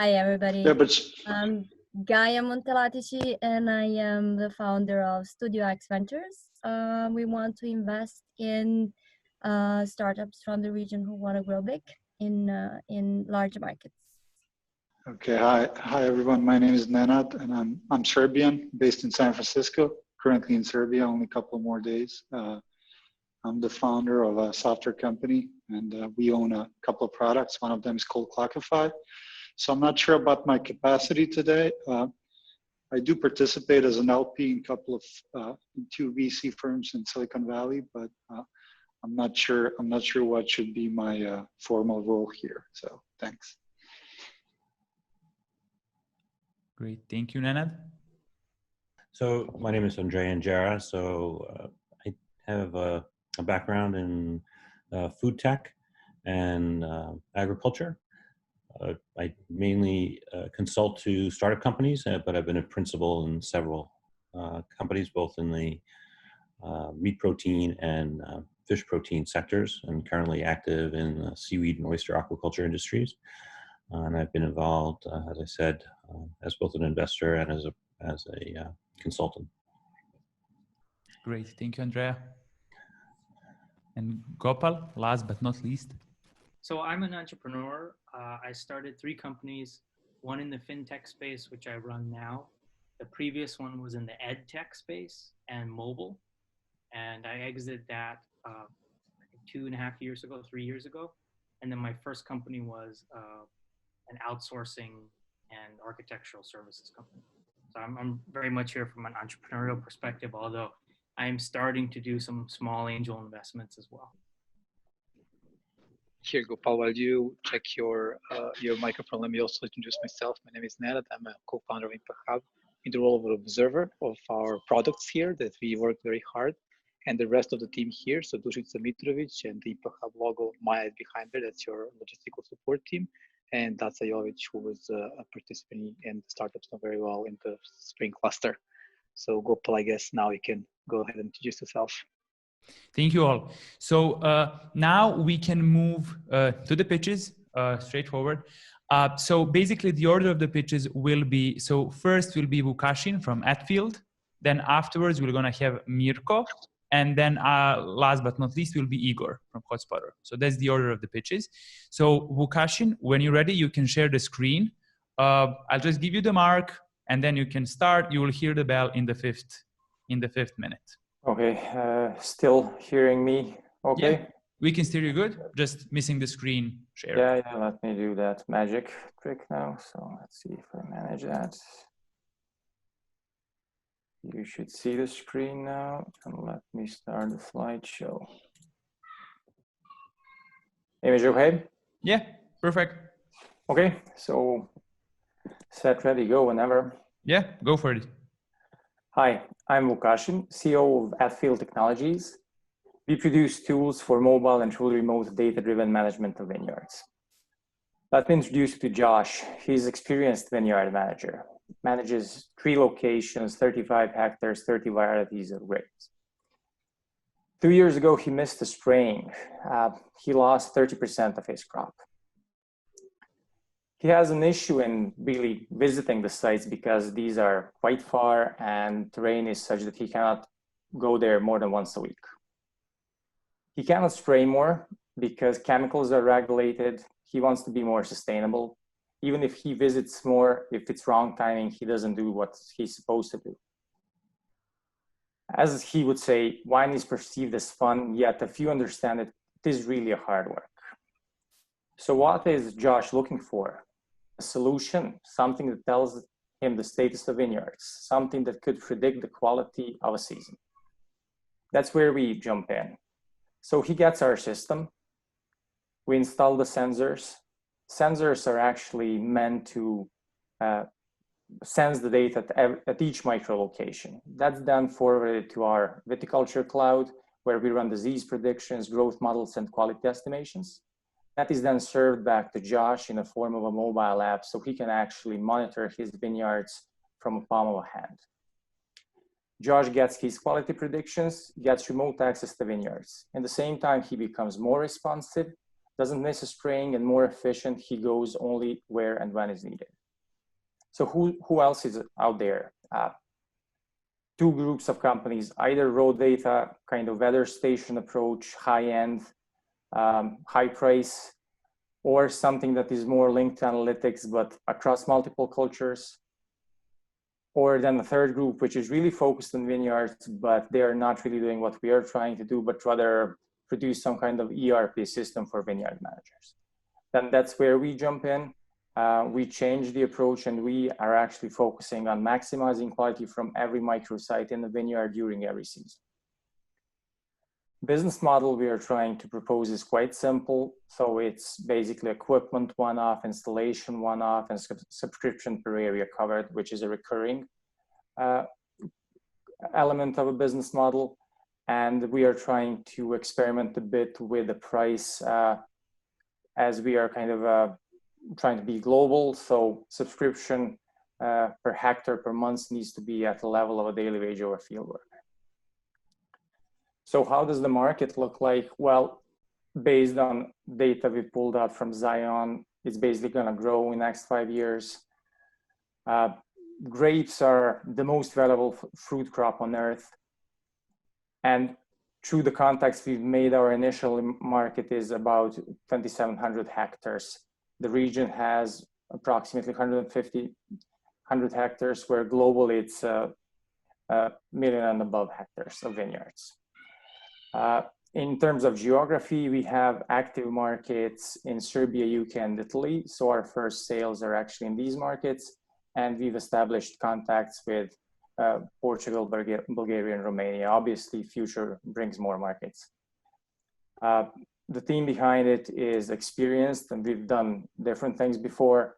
Hi, everybody. Yeah, but I'm Gaia Montelatici, and I am the founder of Studio X Ventures. We want to invest in startups from the region who want to grow big in large markets. okay. Hi everyone. My name is Nenad, and I'm Serbian, based in San Francisco. Currently in Serbia, only a couple more days. I'm the founder of a software company, and we own a couple of products. One of them is called Clockify. So I'm not sure about my capacity today. I do participate as an LP in a couple of two VC firms in Silicon Valley, but I'm not sure what should be my formal role here. So thanks. Great, thank you, Nenad. So my name is Andrea Angera. So I have a background in food tech and agriculture. I mainly consult to startup companies, but I've been a principal in several companies, both in the meat protein and fish protein sectors, and currently active in the seaweed and oyster aquaculture industries. And I've been involved, as I said, as both an investor and as a consultant. Great, thank you, Andrea. And Gopal, last but not least. So I'm an entrepreneur. I started 3 companies, one in the fintech space, which I run now. The previous one was in the ed tech space and mobile. And I exited that 2.5 years ago, 3 years ago. And then my first company was an outsourcing and architectural services company. So I'm very much here from an entrepreneurial perspective, although I'm starting to do some small angel investments as well. Here, Gopal, while you check your microphone, let me also introduce myself. My name is Nenad. I'm a co-founder of Impact Hub in the role of an observer of our products here that we work very hard, and the rest of the team here. So Dušica Mitrovic and the Impact Hub logo, Maya behind there, that's your logistical support team. And that's Jovic, who was a participant in the startups not very well in the spring cluster. So Gopal, I guess now you can go ahead and introduce yourself. Thank you all. So now we can move to the pitches, straightforward. So basically the order of the pitches will be, so first will be Vukašin from Atfield. Then afterwards we're gonna have Mirko. And then last but not least will be Igor from Hotspotter. So that's the order of the pitches. So Vukašin, when you're ready, you can share the screen. I'll just give you the mark and then you can start. You will hear the bell in the fifth minute. Okay, still hearing me okay? Yeah, we can still hear you good, just missing the screen share. Yeah, let me do that magic trick now. So let's see if I manage that. You should see the screen now, and let me start the slideshow. Image okay? Yeah, perfect. Okay, so set, ready, go whenever. Yeah, go for it. Hi, I'm Vukašin, CEO of Atfield Technologies. We produce tools for mobile and fully remote data-driven management of vineyards. Let me introduce you to Josh. He's an experienced vineyard manager. Manages 3 locations, 35 hectares, 30 varieties of grapes. 2 years ago, he missed the spraying. He lost 30% of his crop. He has an issue in really visiting the sites because these are quite far and terrain is such that he cannot go there more than once a week. He cannot spray more because chemicals are regulated. He wants to be more sustainable. Even if he visits more, if it's wrong timing, he doesn't do what he's supposed to do. As he would say, wine is perceived as fun, yet if you understand it, it is really a hard work. So what is Josh looking for? A solution, something that tells him the status of vineyards, something that could predict the quality of a season. That's where we jump in. So he gets our system. We install the sensors. Sensors are actually meant to sense the data at each micro location. That's then forwarded to our viticulture cloud, where we run disease predictions, growth models, and quality estimations. That is then served back to Josh in the form of a mobile app, so he can actually monitor his vineyards from a palm of a hand. Josh gets his quality predictions, gets remote access to vineyards. At the same time, he becomes more responsive, doesn't miss a spring, and more efficient. He goes only where and when is needed. So who else is out there? Two groups of companies, either raw data, kind of weather station approach, high-end, high price, or something that is more linked to analytics, but across multiple cultures. Or then the third group, which is really focused on vineyards, but they are not really doing what we are trying to do, but rather produce some kind of ERP system for vineyard managers. Then that's where we jump in. We change the approach, and we are actually focusing on maximizing quality from every microsite in the vineyard during every season. Business model we are trying to propose is quite simple. So it's basically equipment one-off, installation one-off, and subscription per area covered, which is a recurring element of a business model. And we are trying to experiment a bit with the price as we are kind of trying to be global. So subscription per hectare per month needs to be at the level of a daily wage or a field worker. So how does the market look like? Well, based on data we pulled out from Zion, it's basically going to grow in the next 5 years. Grapes are the most valuable fruit crop on earth. And through the contacts we've made, our initial market is about 2,700 hectares. The region has approximately 100 hectares, where globally it's a million and above hectares of vineyards. In terms of geography, we have active markets in Serbia, UK, and Italy. So our first sales are actually in these markets, and we've established contacts with Portugal, Bulgaria, and Romania. Obviously, future brings more markets. The team behind it is experienced, and we've done different things before.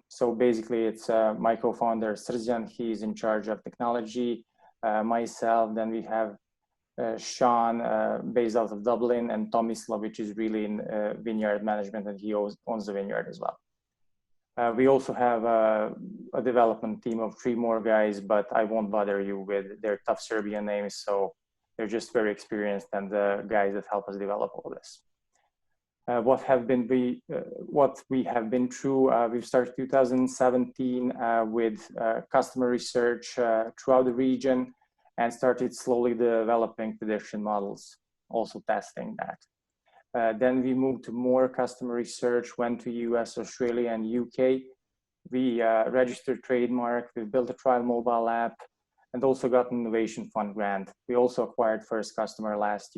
So basically, it's my co-founder, Srđan. He's in charge of technology. Myself, then we have Sean, based out of Dublin, and Tomislav, which is really in vineyard management, and he owns the vineyard as well. We also have a development team of 3 more guys, but I won't bother you with their tough Serbian names. So they're just very experienced, and the guys that help us develop all this. What we have been through, we've started 2017 with customer research throughout the region, and started slowly developing prediction models, also testing that. Then we moved to more customer research, went to US, Australia, and UK. We registered trademark, we built a trial mobile app, and also got an innovation fund grant. We also acquired first customers last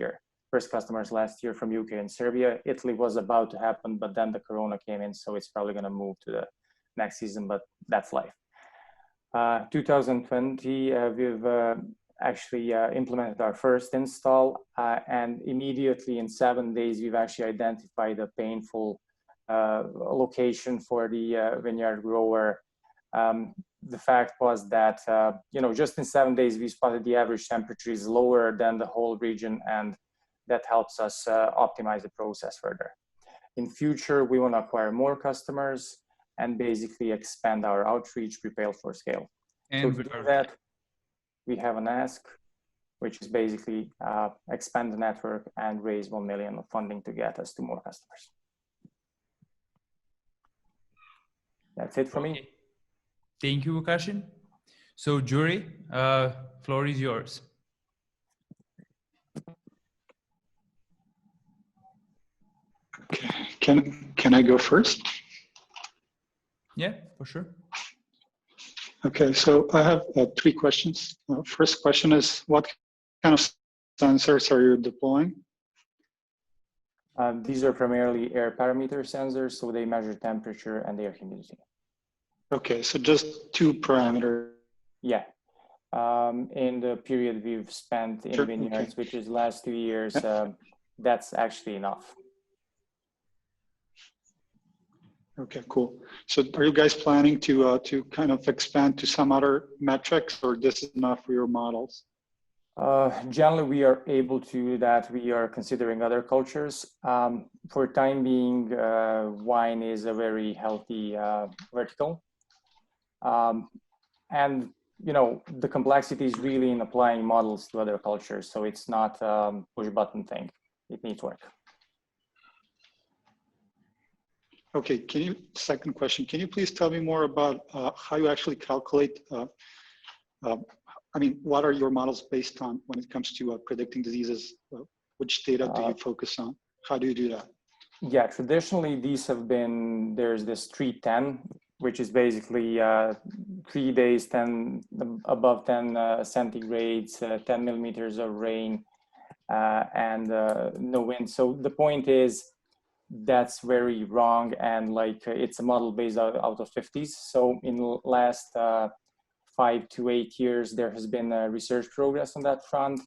year from UK and Serbia. Italy was about to happen, but then the Corona came in, so it's probably gonna move to the next season, but that's life. 2020, we've actually implemented our first install, and immediately in 7 days, we've actually identified a painful location for the vineyard grower. The fact was that, just in 7 days, we spotted the average temperature is lower than the whole region, and that helps us optimize the process further. In future, we want to acquire more customers and basically expand our outreach, prepare for scale. And so to do that, we have an ask, which is basically expand the network and raise 1 million of funding to get us to more customers. That's it for me. Thank you, Vukašin. So jury, floor is yours. Okay. Can I go first? Yeah, for sure. Okay, so I have 3 questions. First question is, what kind of sensors are you deploying? These are primarily air parameter sensors, so they measure temperature and air humidity. Okay, so just 2 parameters. Yeah. In the period we've spent in vineyards, which is last 2 years, that's actually enough. Okay, cool. So are you guys planning to kind of expand to some other metrics, or this is enough for your models? Generally, we are able to do that. We are considering other cultures. For time being, wine is a very healthy vertical. And, the complexity is really in applying models to other cultures. So it's not a push button thing. It needs work. Okay, second question, can you please tell me more about how you actually calculate, I mean, what are your models based on when it comes to predicting diseases? Which data do you focus on? How do you do that? Yeah, traditionally these have been, there's this 310, which is basically 3 days, 10 above 10 centigrades, 10 millimeters of rain, and no wind. So the point is that's very wrong, and like it's a model based out of 50s. So in the last 5 to 8 years, there has been research progress on that front.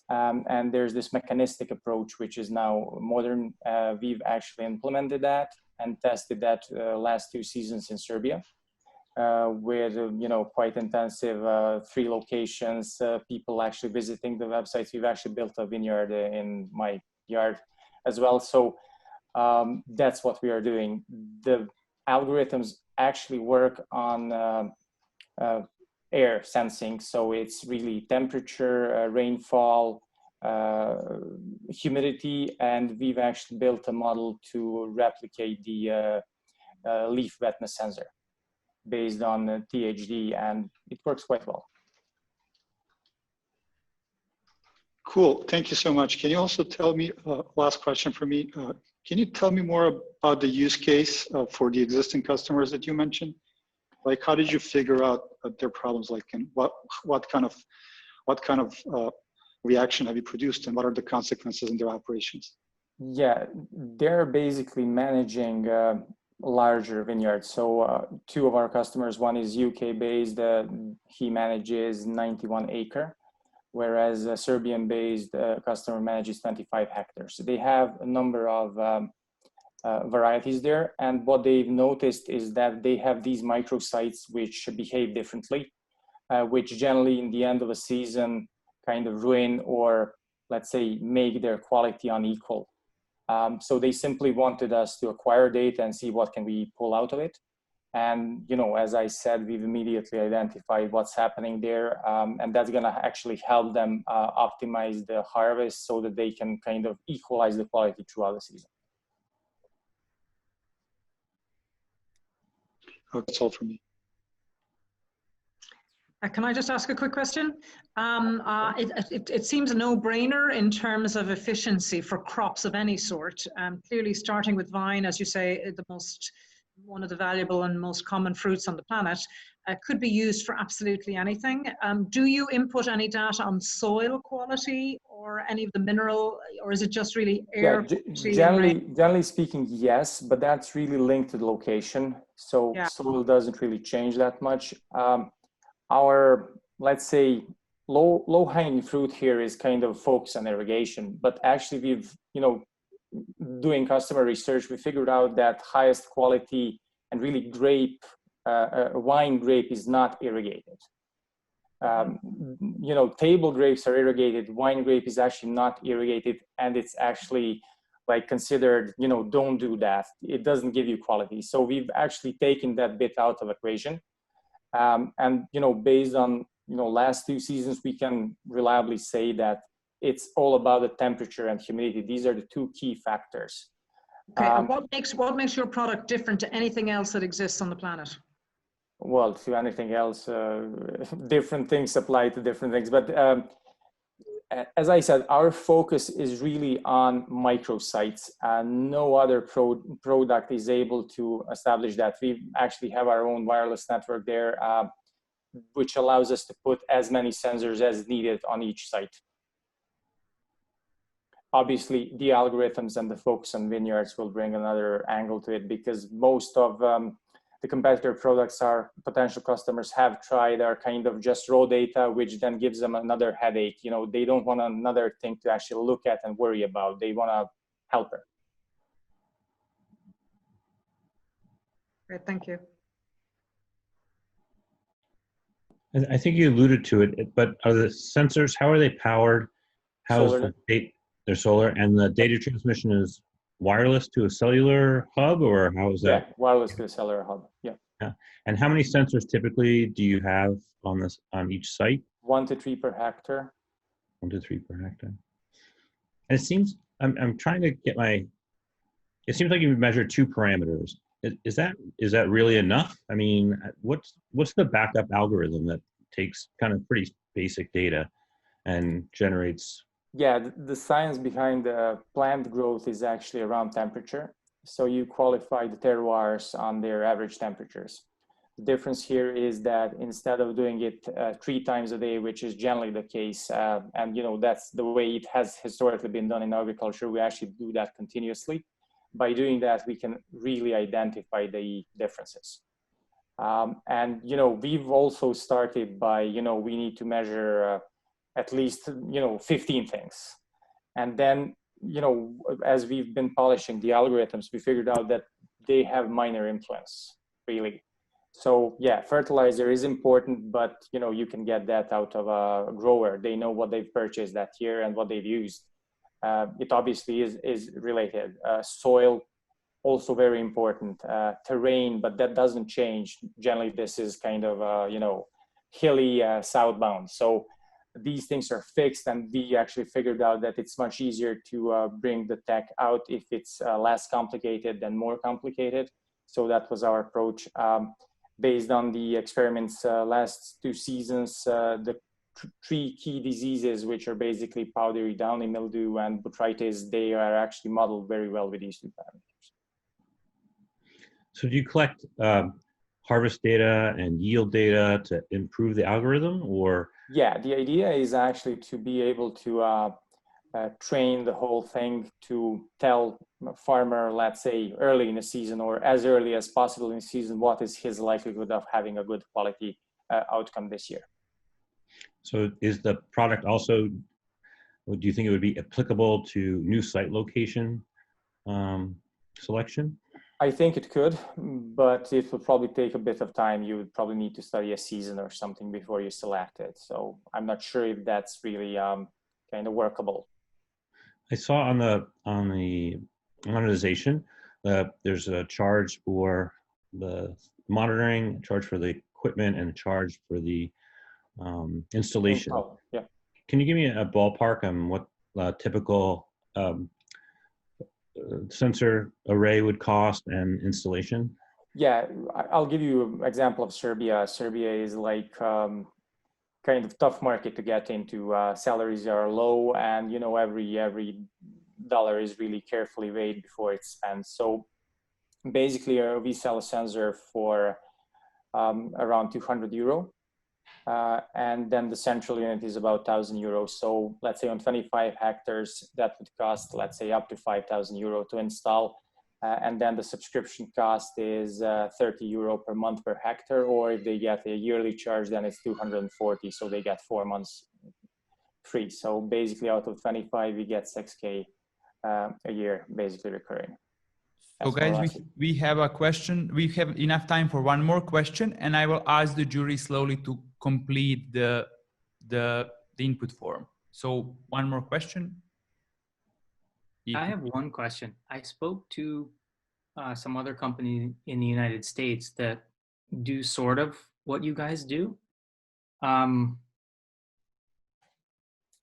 And there's this mechanistic approach, which is now modern. We've actually implemented that and tested that last 2 seasons in Serbia, with quite intensive 3 locations, people actually visiting the websites. We've actually built a vineyard in my yard as well. So that's what we are doing. The algorithms actually work on air sensing. So it's really temperature, rainfall, humidity, and we've actually built a model to replicate the leaf wetness sensor based on THD, and it works quite well. Cool, thank you so much. Can you also tell me, last question for me, can you tell me more about the use case for the existing customers that you mentioned? Like, how did you figure out their problems? Like, and what kind of reaction have you produced, and what are the consequences in their operations? Yeah, they're basically managing larger vineyards. So 2 of our customers, one is UK based, he manages 91 acre, whereas a Serbian based customer manages 25 hectares. So they have a number of varieties there, and what they've noticed is that they have these microsites which behave differently, which generally in the end of a season kind of ruin, or let's say make their quality unequal. So they simply wanted us to acquire data and see what can we pull out of it. And as I said, we've immediately identified what's happening there, and that's going to actually help them optimize the harvest so that they can kind of equalize the quality throughout the season. Okay, that's all for me. Can I just ask a quick question? It seems a no-brainer in terms of efficiency for crops of any sort. Clearly, starting with vine, as you say, one of the valuable and most common fruits on the planet, could be used for absolutely anything. Do you input any data on soil quality or any of the mineral, or is it just really air? Yeah, generally speaking, yes, but that's really linked to the location. So yeah, soil doesn't really change that much. Our, let's say, low-hanging fruit here is kind of focus on irrigation, but actually we've, doing customer research, we figured out that highest quality and really wine grape is not irrigated. Table grapes are irrigated, wine grape is actually not irrigated, and it's actually like considered, don't do that. It doesn't give you quality. So we've actually taken that bit out of equation. And based on last 2 seasons, we can reliably say that it's all about the temperature and humidity. These are the 2 key factors. Okay, and what makes your product different to anything else that exists on the planet? Well, to anything else, different things apply to different things. But as I said, our focus is really on microsites, and no other product is able to establish that. We actually have our own wireless network there, which allows us to put as many sensors as needed on each site. Obviously, the algorithms and the focus on vineyards will bring another angle to it, because most of the competitor products our potential customers have tried are kind of just raw data, which then gives them another headache. They don't want another thing to actually look at and worry about. They want a helper. Great, thank you. I think you alluded to it, but are the sensors, how are they powered? How is the data? They're solar, and the data transmission is wireless to a cellular hub, or how is that? Yeah, wireless to a cellular hub. Yeah. And how many sensors typically do you have on each site? 1 to 3 per hectare. 1 to 3 per hectare. And it seems I'm trying to get it seems like you measure 2 parameters. is that really enough? I mean, what's the backup algorithm that takes kind of pretty basic data and generates? Yeah, the science behind the plant growth is actually around temperature. So you qualify the terroirs on their average temperatures. The difference here is that instead of doing it 3 times a day, which is generally the case, and that's the way it has historically been done in agriculture, we actually do that continuously. By doing that, we can really identify the differences. And we've also started by we need to measure at least 15 things, and then as we've been polishing the algorithms, we figured out that they have minor influence, really. So yeah, fertilizer is important, but you can get that out of a grower. They know what they've purchased that year and what they've used. It obviously is related. Soil, also very important. Terrain, but that doesn't change. Generally, this is kind of hilly southbound. So these things are fixed, and we actually figured out that it's much easier to bring the tech out if it's less complicated than more complicated. So that was our approach. Based on the experiments last 2 seasons, the 3 key diseases, which are basically powdery downy mildew and botrytis, they are actually modeled very well with these 2 parameters. So do you collect harvest data and yield data to improve the algorithm, or? Yeah, the idea is actually to be able to train the whole thing to tell a farmer, let's say early in the season or as early as possible in the season, what is his likelihood of having a good quality outcome this year. So is the product also, do you think it would be applicable to new site location selection? I think it could, but it will probably take a bit of time. You would probably need to study a season or something before you select it. So I'm not sure if that's really kind of workable. I saw on the monetization there's a charge for the monitoring, a charge for the equipment, and a charge for the installation. Yeah. Can you give me a ballpark on what typical sensor array would cost and installation? Yeah, I'll give you an example of Serbia. Serbia is like kind of tough market to get into. Salaries are low, and every dollar is really carefully weighed before it's spent. So basically, we sell a sensor for around 200 euro. And then the central unit is about 1,000 euros. So let's say on 25 hectares, that would cost, let's say, up to 5,000 euro to install. And then the subscription cost is 30 euro per month per hectare, or if they get a yearly charge, then it's 240. So they get 4 months free. So basically out of 25, we get 6K a year, basically recurring. So guys, we have a question. We have enough time for one more question, and I will ask the jury slowly to complete the input form. So one more question. I have one question. I spoke to some other company in the United States that do sort of what you guys do.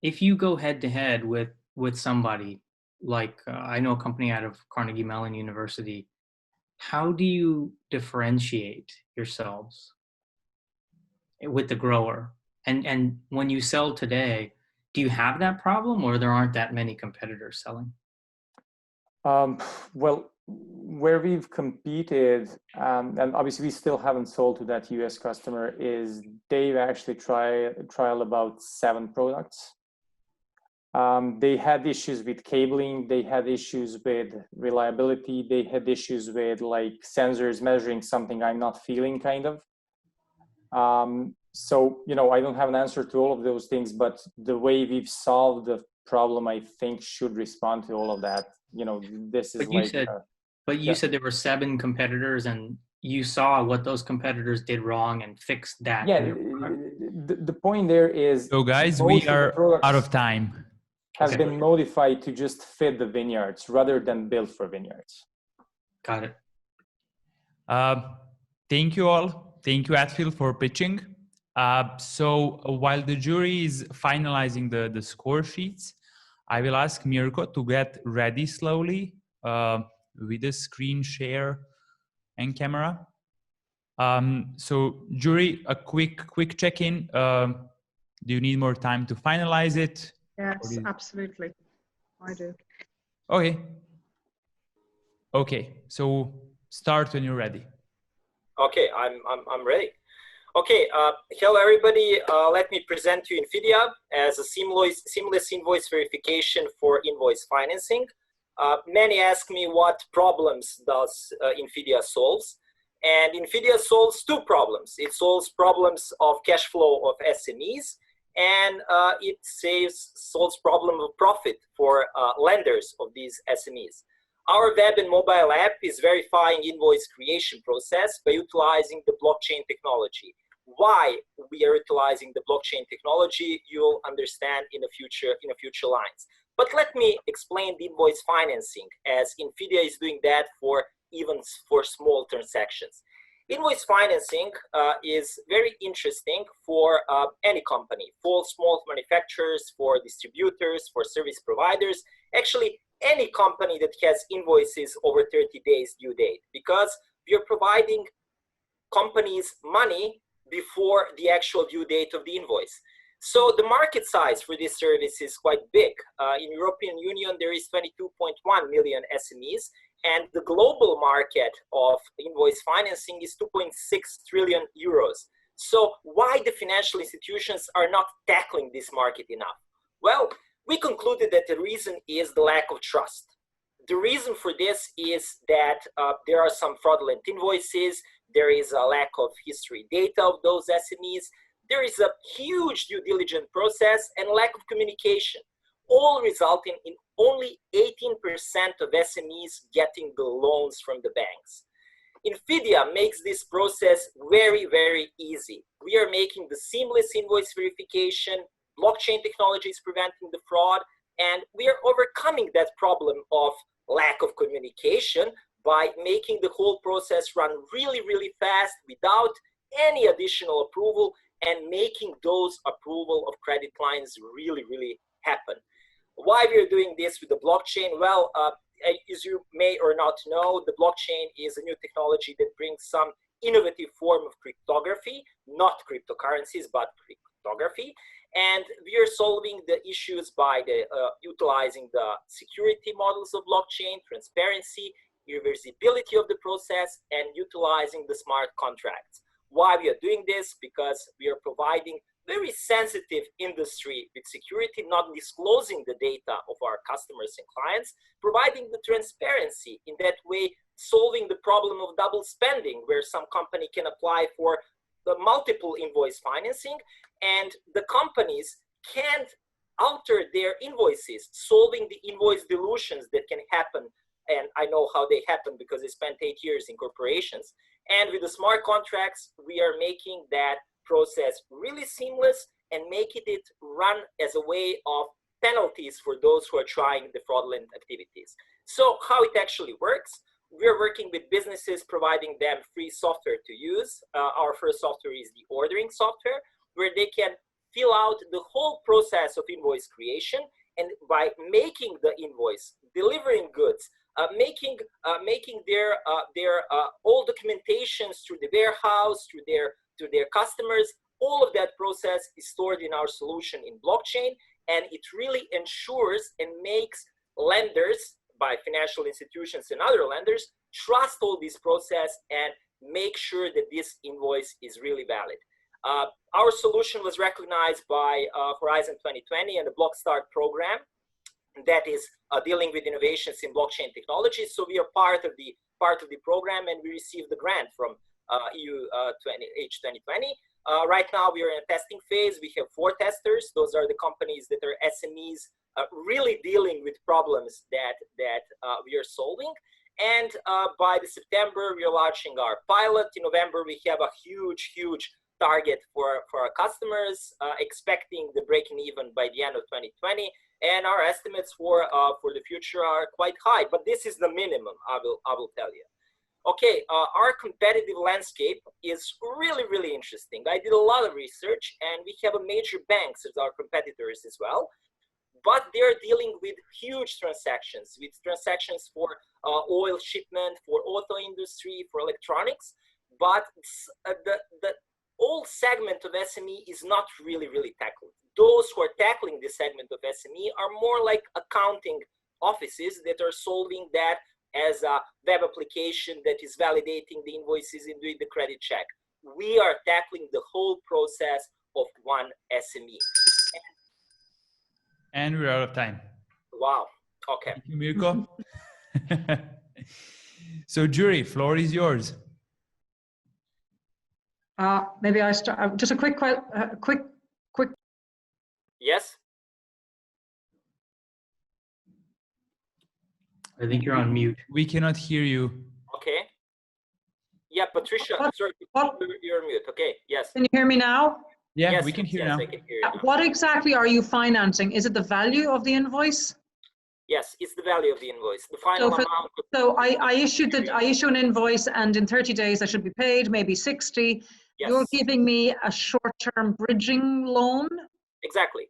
If you go head to head with somebody, like I know a company out of Carnegie Mellon University, how do you differentiate yourselves with the grower? And when you sell today, do you have that problem, or there aren't that many competitors selling? Well, where we've competed, and obviously we still haven't sold to that US customer, is they've actually trialed about 7 products. They had issues with cabling, they had issues with reliability, they had issues with like sensors measuring something I'm not feeling, kind of. So, I don't have an answer to all of those things, but the way we've solved the problem, I think, should respond to all of that. This is but you said there were 7 competitors, and you saw what those competitors did wrong and fixed that. Yeah, the point there is, so guys, we are out of time. Has been modified to just fit the vineyards rather than built for vineyards. Got it. Thank you all. Thank you, Atfield, for pitching. So while the jury is finalizing the score sheets, I will ask Mirko to get ready slowly with the screen share and camera. So jury, a quick check-in. Do you need more time to finalize it? Yes, absolutely. I do. Okay. Okay, so start when you're ready. Okay, I'm ready. Okay, hello everybody. Let me present to you NVIDIA as a seamless invoice verification for invoice financing. Many ask me what problems does NVIDIA solves, and NVIDIA solves two problems. It solves problems of cash flow of SMEs, and it solves problem of profit for lenders of these SMEs. Our web and mobile app is verifying invoice creation process by utilizing the blockchain technology. Why we are utilizing the blockchain technology, you'll understand in the future lines. But let me explain the invoice financing, as NVIDIA is doing that even for small transactions. Invoice financing is very interesting for any company, for small manufacturers, for distributors, for service providers. Actually, any company that has invoices over 30 days due date, because we are providing companies money before the actual due date of the invoice. So the market size for this service is quite big. In European Union, there is 22.1 million SMEs, and the global market of invoice financing is 2.6 trillion euros. So why the financial institutions are not tackling this market enough? Well, we concluded that the reason is the lack of trust. The reason for this is that there are some fraudulent invoices, there is a lack of history data of those SMEs, there is a huge due diligence process and lack of communication, all resulting in only 18% of SMEs getting the loans from the banks. NVIDIA makes this process very, very easy. We are making the seamless invoice verification, blockchain technology is preventing the fraud, and we are overcoming that problem of lack of communication by making the whole process run really, really fast without any additional approval and making those approval of credit lines really, really happen. Why we are doing this with the blockchain? Well, as you may or not know, the blockchain is a new technology that brings some innovative form of cryptography, not cryptocurrencies, but cryptography. And we are solving the issues by utilizing the security models of blockchain, transparency, irreversibility of the process, and utilizing the smart contracts. Why we are doing this? Because we are providing very sensitive industry with security, not disclosing the data of our customers and clients, providing the transparency in that way, solving the problem of double spending, where some company can apply for the multiple invoice financing, and the companies can't alter their invoices, solving the invoice dilutions that can happen. And I know how they happen because I spent 8 years in corporations. And with the smart contracts, we are making that process really seamless and making it run as a way of penalties for those who are trying the fraudulent activities. So how it actually works? We're working with businesses, providing them free software to use. Our first software is the ordering software, where they can fill out the whole process of invoice creation. And by making the invoice, delivering goods, making their all documentations through the warehouse, to their customers, all of that process is stored in our solution in blockchain, and it really ensures and makes lenders, by financial institutions and other lenders, trust all this process and make sure that this invoice is really valid. Our solution was recognized by Horizon 2020 and the Blockstart program that is dealing with innovations in blockchain technology. So we are part of the program, and we received the grant from EU H2020. Right now we are in a testing phase. We have 4 testers. Those are the companies that are SMEs really dealing with problems that we are solving. And by the September, we are launching our pilot. In November, we have a huge target for our customers, expecting the breaking even by the end of 2020. And our estimates for the future are quite high, but this is the minimum, I will tell you. Okay, our competitive landscape is really interesting. I did a lot of research, and we have a major banks as our competitors as well. but they're dealing with huge transactions, for oil shipment, for auto industry, for electronics. But the whole segment of SME is not really tackled. Those who are tackling this segment of SME are more like accounting offices that are solving that as a web application that is validating the invoices and doing the credit check. We are tackling the whole process of one SME. And we're out of time. Wow. Okay. Thank you, Mirko. So, jury, floor is yours. Maybe I start. Just a quick. Yes. I think you're on mute. We cannot hear you. Okay. Yeah, Patricia, sorry, you're mute. Okay, yes. Can you hear me now? Yeah, yes, we can hear yes, now. I can hear you now. What exactly are you financing? Is it the value of the invoice? Yes, it's the value of the invoice, the final amount. So I issue an invoice, and in 30 days I should be paid, maybe 60. Yes. You're giving me a short-term bridging loan? Exactly.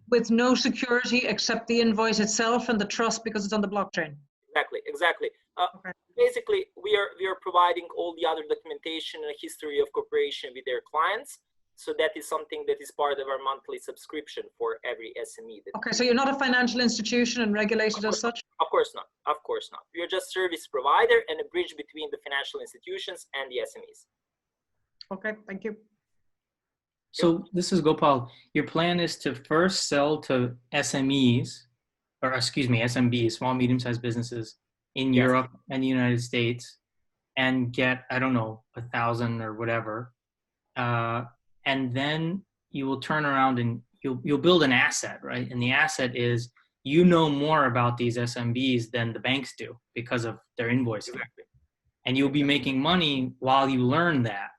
With no security except the invoice itself and the trust because it's on the blockchain? Exactly. Okay. Basically, we are providing all the other documentation and history of cooperation with their clients. So that is something that is part of our monthly subscription for every SME. Okay, so you're not a financial institution and regulated as such? Of course not. You're just service provider and a bridge between the financial institutions and the SMEs. Okay, thank you. So this is Gopal. Your plan is to first sell to SMEs, or excuse me, SMBs, small, medium-sized businesses in Europe and the United States, and get, I don't know, 1,000 or whatever. And then you will turn around and you'll build an asset, right? And the asset is, you know more about these SMBs than the banks do because of their invoicing. Exactly. And you'll be making money while you learn that.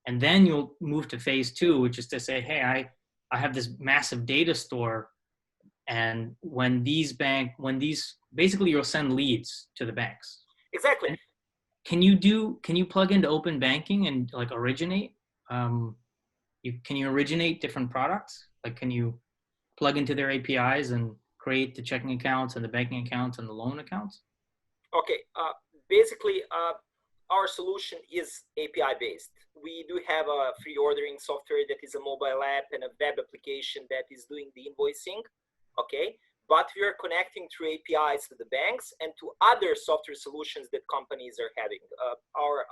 And then you'll move to phase 2, which is to say, hey, I have this massive data store. And when basically you'll send leads to the banks. Exactly. And can you plug into open banking and like originate? Can you originate different products? Like, can you plug into their APIs and create the checking accounts and the banking accounts and the loan accounts? Okay. Basically, our solution is API based. We do have a free ordering software that is a mobile app and a web application that is doing the invoicing. Okay. But we are connecting through APIs to the banks and to other software solutions that companies are having. Our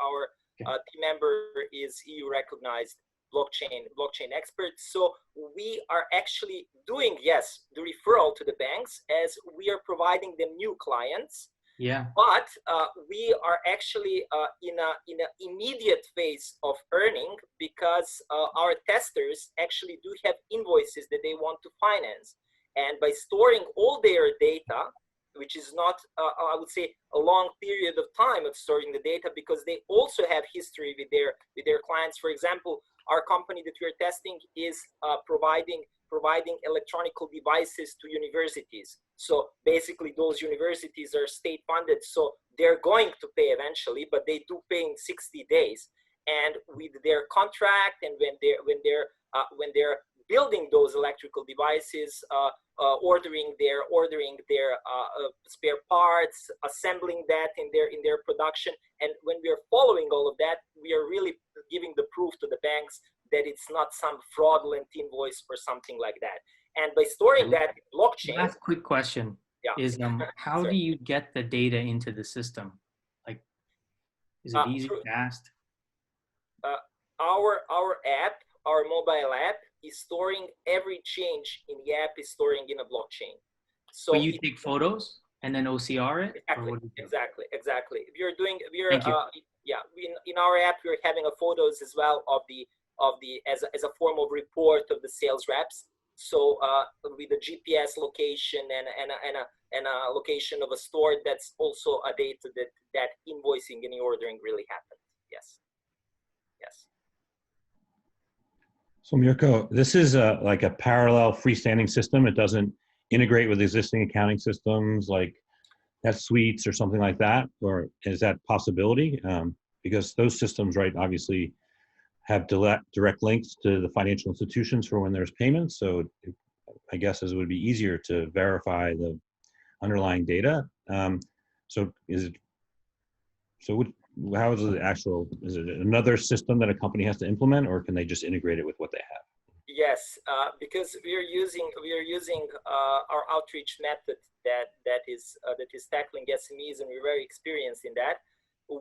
team member is EU recognized blockchain expert. So we are actually doing, the referral to the banks as we are providing them new clients. Yeah. But we are actually in an immediate phase of earning because our testers actually do have invoices that they want to finance. And by storing all their data, which is not, I would say, a long period of time of storing the data, because they also have history with their clients. For example, our company that we're testing is providing electronic devices to universities. So basically those universities are state funded, so they're going to pay eventually, but they do pay in 60 days. And with their contract, and when they're building those electrical devices, ordering their spare parts, assembling that in their production, and when we are following all of that, we are really giving the proof to the banks that it's not some fraudulent invoice or something like that. And by storing that in blockchain. Last quick question is how do you get the data into the system? Like, is it easy, fast? Our app, our mobile app, is storing every change in the app is storing in a blockchain. So but you take photos and then OCR it? Exactly. In our app, we're having a photos as well of the as a form of report of the sales reps. So with a GPS location and a location of a store, that's also a data that invoicing and ordering really happened. Yes. So Mirko, this is like a parallel freestanding system. It doesn't integrate with existing accounting systems like NetSuite or something like that, or is that possibility? Because those systems, right, obviously have direct links to the financial institutions for when there's payments. So my guess is it would be easier to verify the underlying data. So is it, how is the actual, is it another system that a company has to implement, or can they just integrate it with what they have? Yes, because we are using our outreach method that is tackling SMEs, and we're very experienced in that.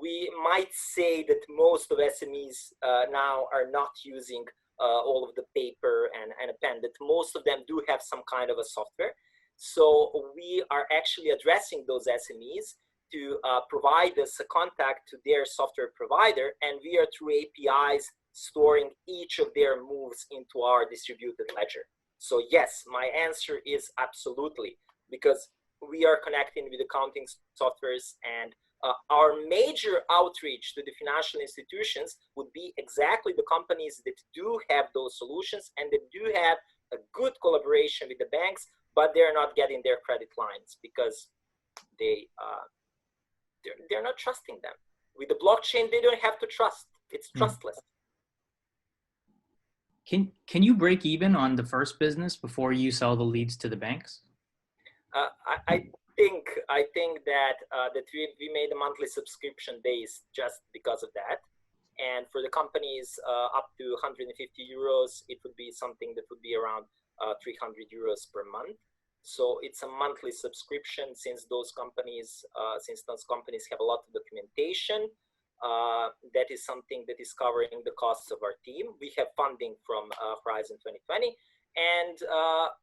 We might say that most of SMEs now are not using all of the paper and a pen. That most of them do have some kind of a software. So we are actually addressing those SMEs to provide us a contact to their software provider, and we are through APIs storing each of their moves into our distributed ledger. So yes, my answer is absolutely, because we are connecting with accounting softwares, and our major outreach to the financial institutions would be exactly the companies that do have those solutions and that do have a good collaboration with the banks, but they're not getting their credit lines because they're not trusting them. With the blockchain, they don't have to trust. It's trustless. Can you break even on the first business before you sell the leads to the banks? I think that we made a monthly subscription base just because of that. And for the companies up to 150 euros, it would be something that would be around 300 euros per month. So it's a monthly subscription, since those companies have a lot of documentation. That is something that is covering the costs of our team. We have funding from Horizon 2020. And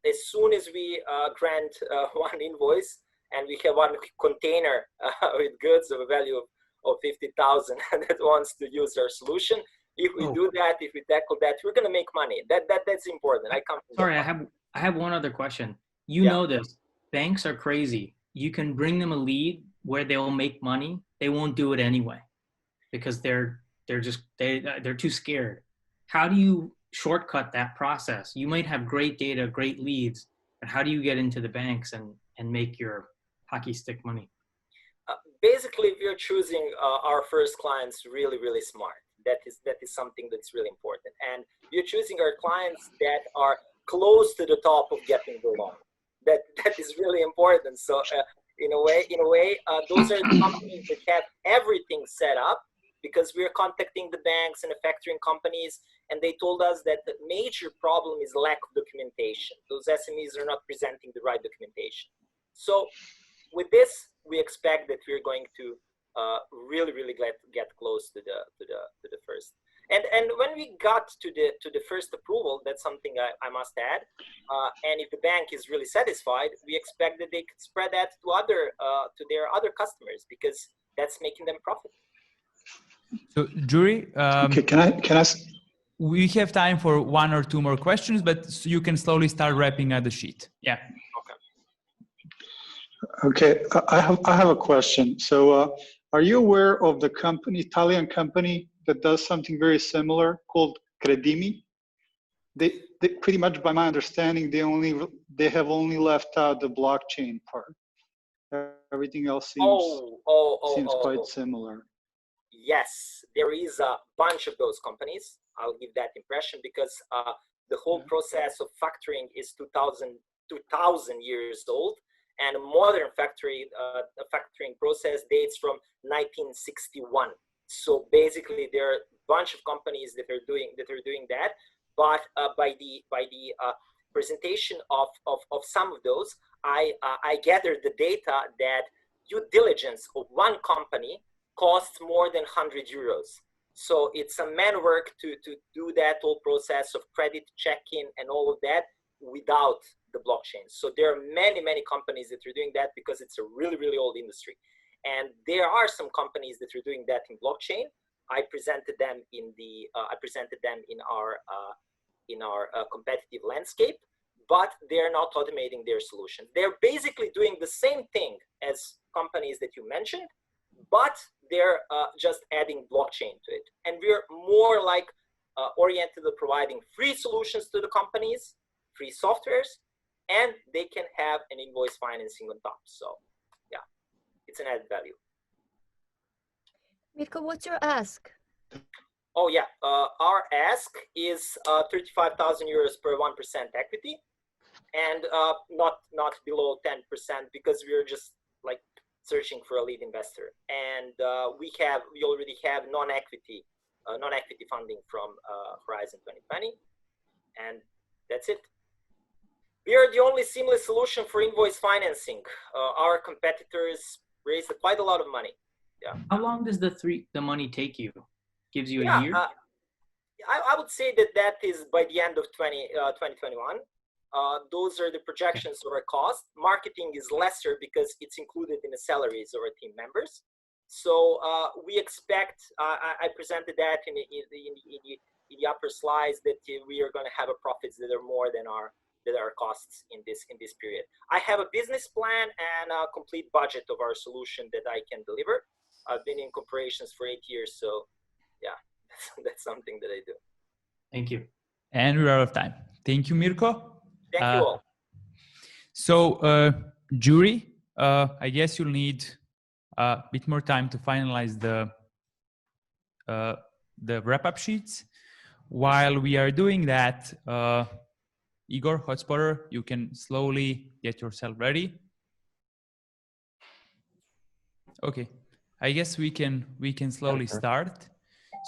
as soon as we grant one invoice and we have one container with goods of a value of 50,000 that wants to use our solution, if we do that, if we tackle that, we're going to make money. That's important. Sorry, I have one other question. You know this. Banks are crazy. You can bring them a lead where they will make money. They won't do it anyway because they're too scared. How do you shortcut that process? You might have great data, great leads, but how do you get into the banks and make your hockey stick money? Basically, we're choosing our first clients really, really smart. That is something that's really important. And we're choosing our clients that are close to the top of getting the loan. That is really important. So in a way, those are the companies that have everything set up, because we're contacting the banks and the factoring companies, and they told us that the major problem is lack of documentation. Those SMEs are not presenting the right documentation. So with this, we expect that we're going to really, really get close to the first. And when we got to the first approval, that's something I must add. And if the bank is really satisfied, we expect that they could spread that to their other customers, because that's making them profit. So, Jury, okay, can I? We have time for one or two more questions, but you can slowly start wrapping up the sheet. Yeah. Okay, I have a question. So, are you aware of the Italian company that does something very similar called Credimi? They pretty much, by my understanding, they have only left out the blockchain part. Everything else seems quite similar. Yes, there is a bunch of those companies. I'll give that impression, because the whole process of factoring is 2,000 years old, and a modern factoring process dates from 1961. So basically, there are a bunch of companies that are doing that. But by the presentation of some of those, I gathered the data that due diligence of one company costs more than 100 euros. So it's a man work to do that whole process of credit checking and all of that without the blockchain. So there are many, many companies that are doing that, because it's a really, really old industry. And there are some companies that are doing that in blockchain. I presented them in our competitive landscape, but they're not automating their solution. They're basically doing the same thing as companies that you mentioned, but they're just adding blockchain to it. And we're more like oriented to providing free solutions to the companies, free softwares, and they can have an invoice financing on top. So yeah, it's an added value. Mirko, what's your ask? Oh yeah, our ask is 35,000 euros per 1% equity. and not below 10% because we're just like searching for a lead investor. And we already have non-equity funding from Horizon 2020, and that's it. We are the only seamless solution for invoice financing. Our competitors raised quite a lot of money. Yeah. How long does the money take you? Gives you a year? I would say that is by the end of 2021. Those are the projections of our cost. Marketing is lesser because it's included in the salaries of our team members. So we expect, I presented that in the upper slides, that we are going to have profits that are more than our costs in this period. I have a business plan and a complete budget of our solution that I can deliver. I've been in corporations for 8 years, so yeah, that's something that I do. Thank you. And we're out of time. Thank you, Mirko. Thank you all. So, jury, I guess you'll need a bit more time to finalize the wrap-up sheets. While we are doing that, Igor, Hotspotter, you can slowly get yourself ready. Okay, I guess we can slowly start.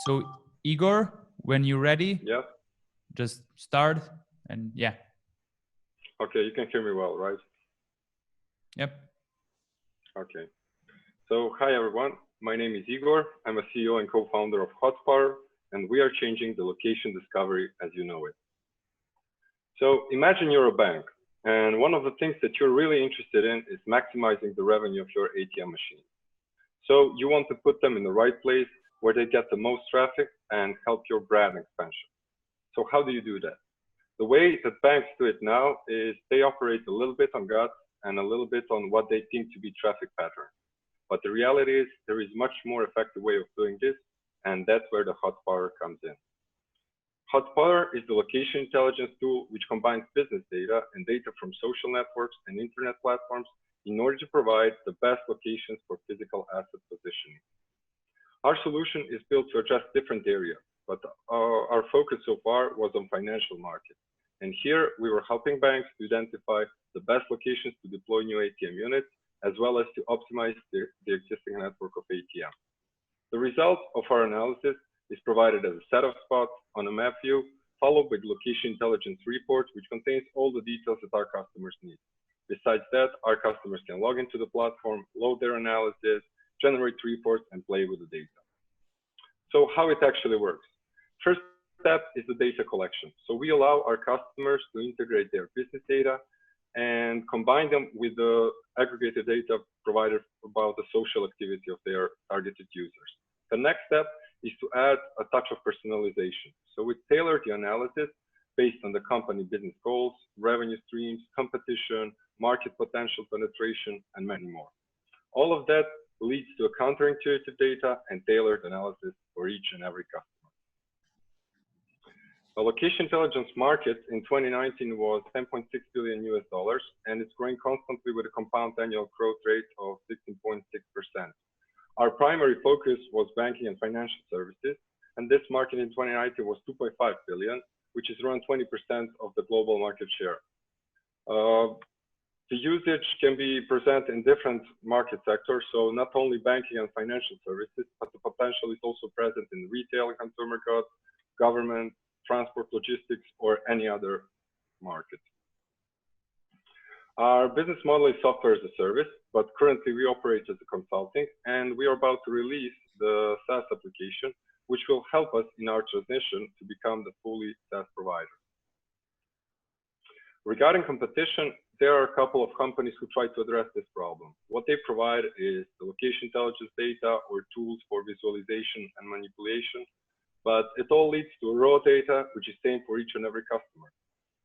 So, Igor, when you're ready, yeah, just start and yeah. Okay, you can hear me well, right? Yep. Okay. So, hi everyone. My name is Igor. I'm a CEO and co-founder of Hotspotter, and we are changing the location discovery as you know it. So, imagine you're a bank, and one of the things that you're really interested in is maximizing the revenue of your ATM machine. So, you want to put them in the right place where they get the most traffic and help your brand expansion. So, how do you do that? The way that banks do it now is they operate a little bit on gut and a little bit on what they think to be traffic patterns. But the reality is there is much more effective way of doing this, and that's where the Hotspotter comes in. Hotspotter is the location intelligence tool which combines business data and data from social networks and internet platforms in order to provide the best locations for physical asset positioning. Our solution is built to address different areas, but our focus so far was on financial markets. And here we were helping banks to identify the best locations to deploy new ATM units, as well as to optimize the existing network of ATM. The result of our analysis is provided as a set of spots on a map view, followed by the location intelligence report, which contains all the details that our customers need. Besides that, our customers can log into the platform, load their analysis, generate reports, and play with the data. So how it actually works. First step is the data collection. So we allow our customers to integrate their business data and combine them with the aggregated data provided about the social activity of their targeted users. The next step is to add a touch of personalization. So we tailor the analysis based on the company business goals, revenue streams, competition, market potential penetration, and many more. All of that leads to a counterintuitive data and tailored analysis for each and every customer. The location intelligence market in 2019 was $10.6 billion US, and it's growing constantly with a compound annual growth rate of 16.6%. Our primary focus was banking and financial services, and this market in 2019 was 2.5 billion, which is around 20% of the global market share. The usage can be present in different market sectors, so not only banking and financial services, but the potential is also present in retail and consumer goods, government, transport, logistics, or any other market. Our business model is software as a service, but currently we operate as a consulting, and we are about to release the SaaS application, which will help us in our transition to become the fully SaaS provider. Regarding competition, there are a couple of companies who try to address this problem. What they provide is the location intelligence data or tools for visualization and manipulation, but it all leads to raw data, which is same for each and every customer.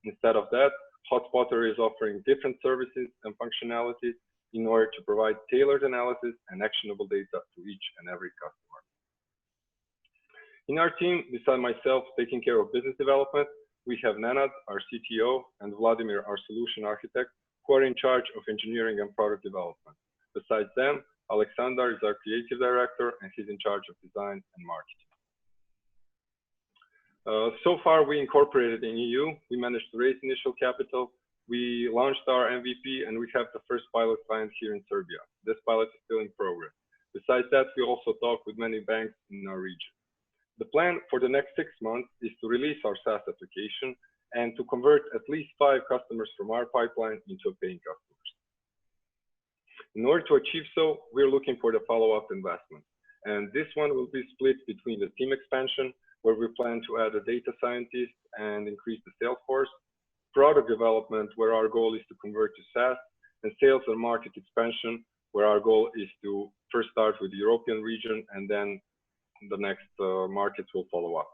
Instead of that, Hotspotter is offering different services and functionalities in order to provide tailored analysis and actionable data to each and every customer. In our team, beside myself taking care of business development, we have Nenad, our CTO, and Vladimir, our solution architect, who are in charge of engineering and product development. Besides them, Alexander is our creative director, and he's in charge of design and marketing. So far, we incorporated in EU. We managed to raise initial capital. we launched our MVP and we have the first pilot client here in Serbia. This pilot is still in progress. Besides that, we also talk with many banks in our region. The plan for the next 6 months is to release our SaaS application and to convert at least 5 customers from our pipeline into paying customers. In order to achieve so, we're looking for the follow-up investment. And this one will be split between the team expansion, where we plan to add a data scientist and increase the sales force, product development, where our goal is to convert to SaaS, and sales and market expansion, where our goal is to first start with the European region and then the next markets will follow up.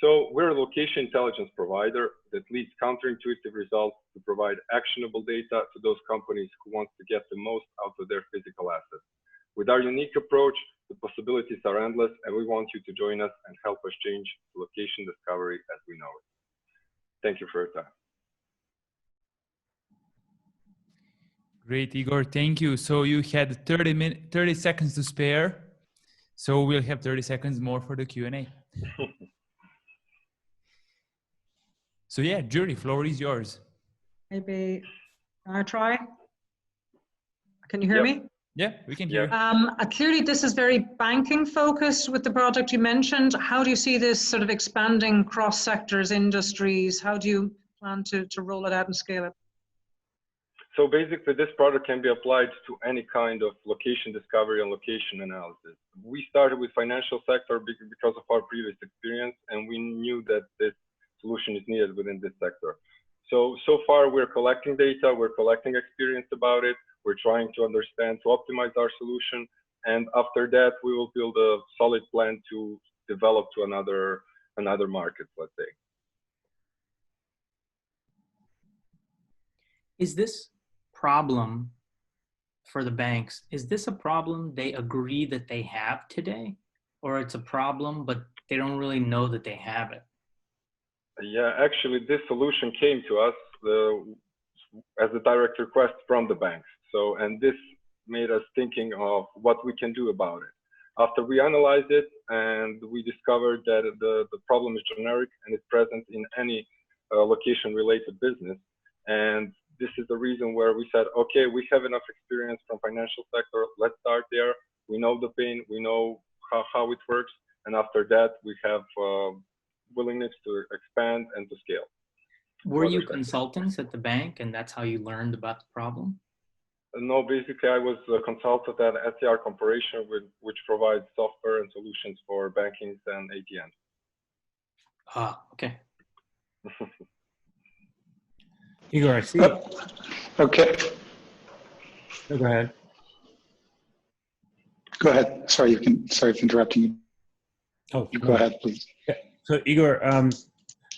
So we're a location intelligence provider that leads counterintuitive results to provide actionable data to those companies who want to get the most out of their physical assets. With our unique approach, the possibilities are endless, and we want you to join us and help us change location discovery as we know it. Thank you for your time. Great, Igor. Thank you. So you had 30 seconds to spare. So we'll have 30 seconds more for the Q&A. So yeah, Jury, floor is yours. Maybe I try. Can you hear me? Yeah, we can hear you. Clearly, this is very banking focused with the product you mentioned. How do you see this sort of expanding cross sectors, industries? How do you plan to roll it out and scale it? So basically, this product can be applied to any kind of location discovery and location analysis. We started with financial sector because of our previous experience, and we knew that this solution is needed within this sector. So far, we're collecting data, we're collecting experience about it, we're trying to understand, to optimize our solution, and after that, we will build a solid plan to develop to another market, let's say. Is this problem for the banks, is this a problem they agree that they have today? Or it's a problem, but they don't really know that they have it? Yeah, actually, this solution came to us as a direct request from the banks. So, and this made us thinking of what we can do about it. After we analyzed it and we discovered that the problem is generic and it's present in any location-related business. And this is the reason where we said, okay, we have enough experience from financial sector. Let's start there. We know the pain. We know how it works. And after that, we have willingness to expand and to scale. Were you consultants at the bank and that's how you learned about the problem? No, basically I was a consultant at SCR Corporation, which provides software and solutions for bankings and ATMs. Ah, okay. Igor, I see. Okay. No, go ahead. Go ahead. Sorry for interrupting you. Oh, Go ahead, please. Yeah. So Igor,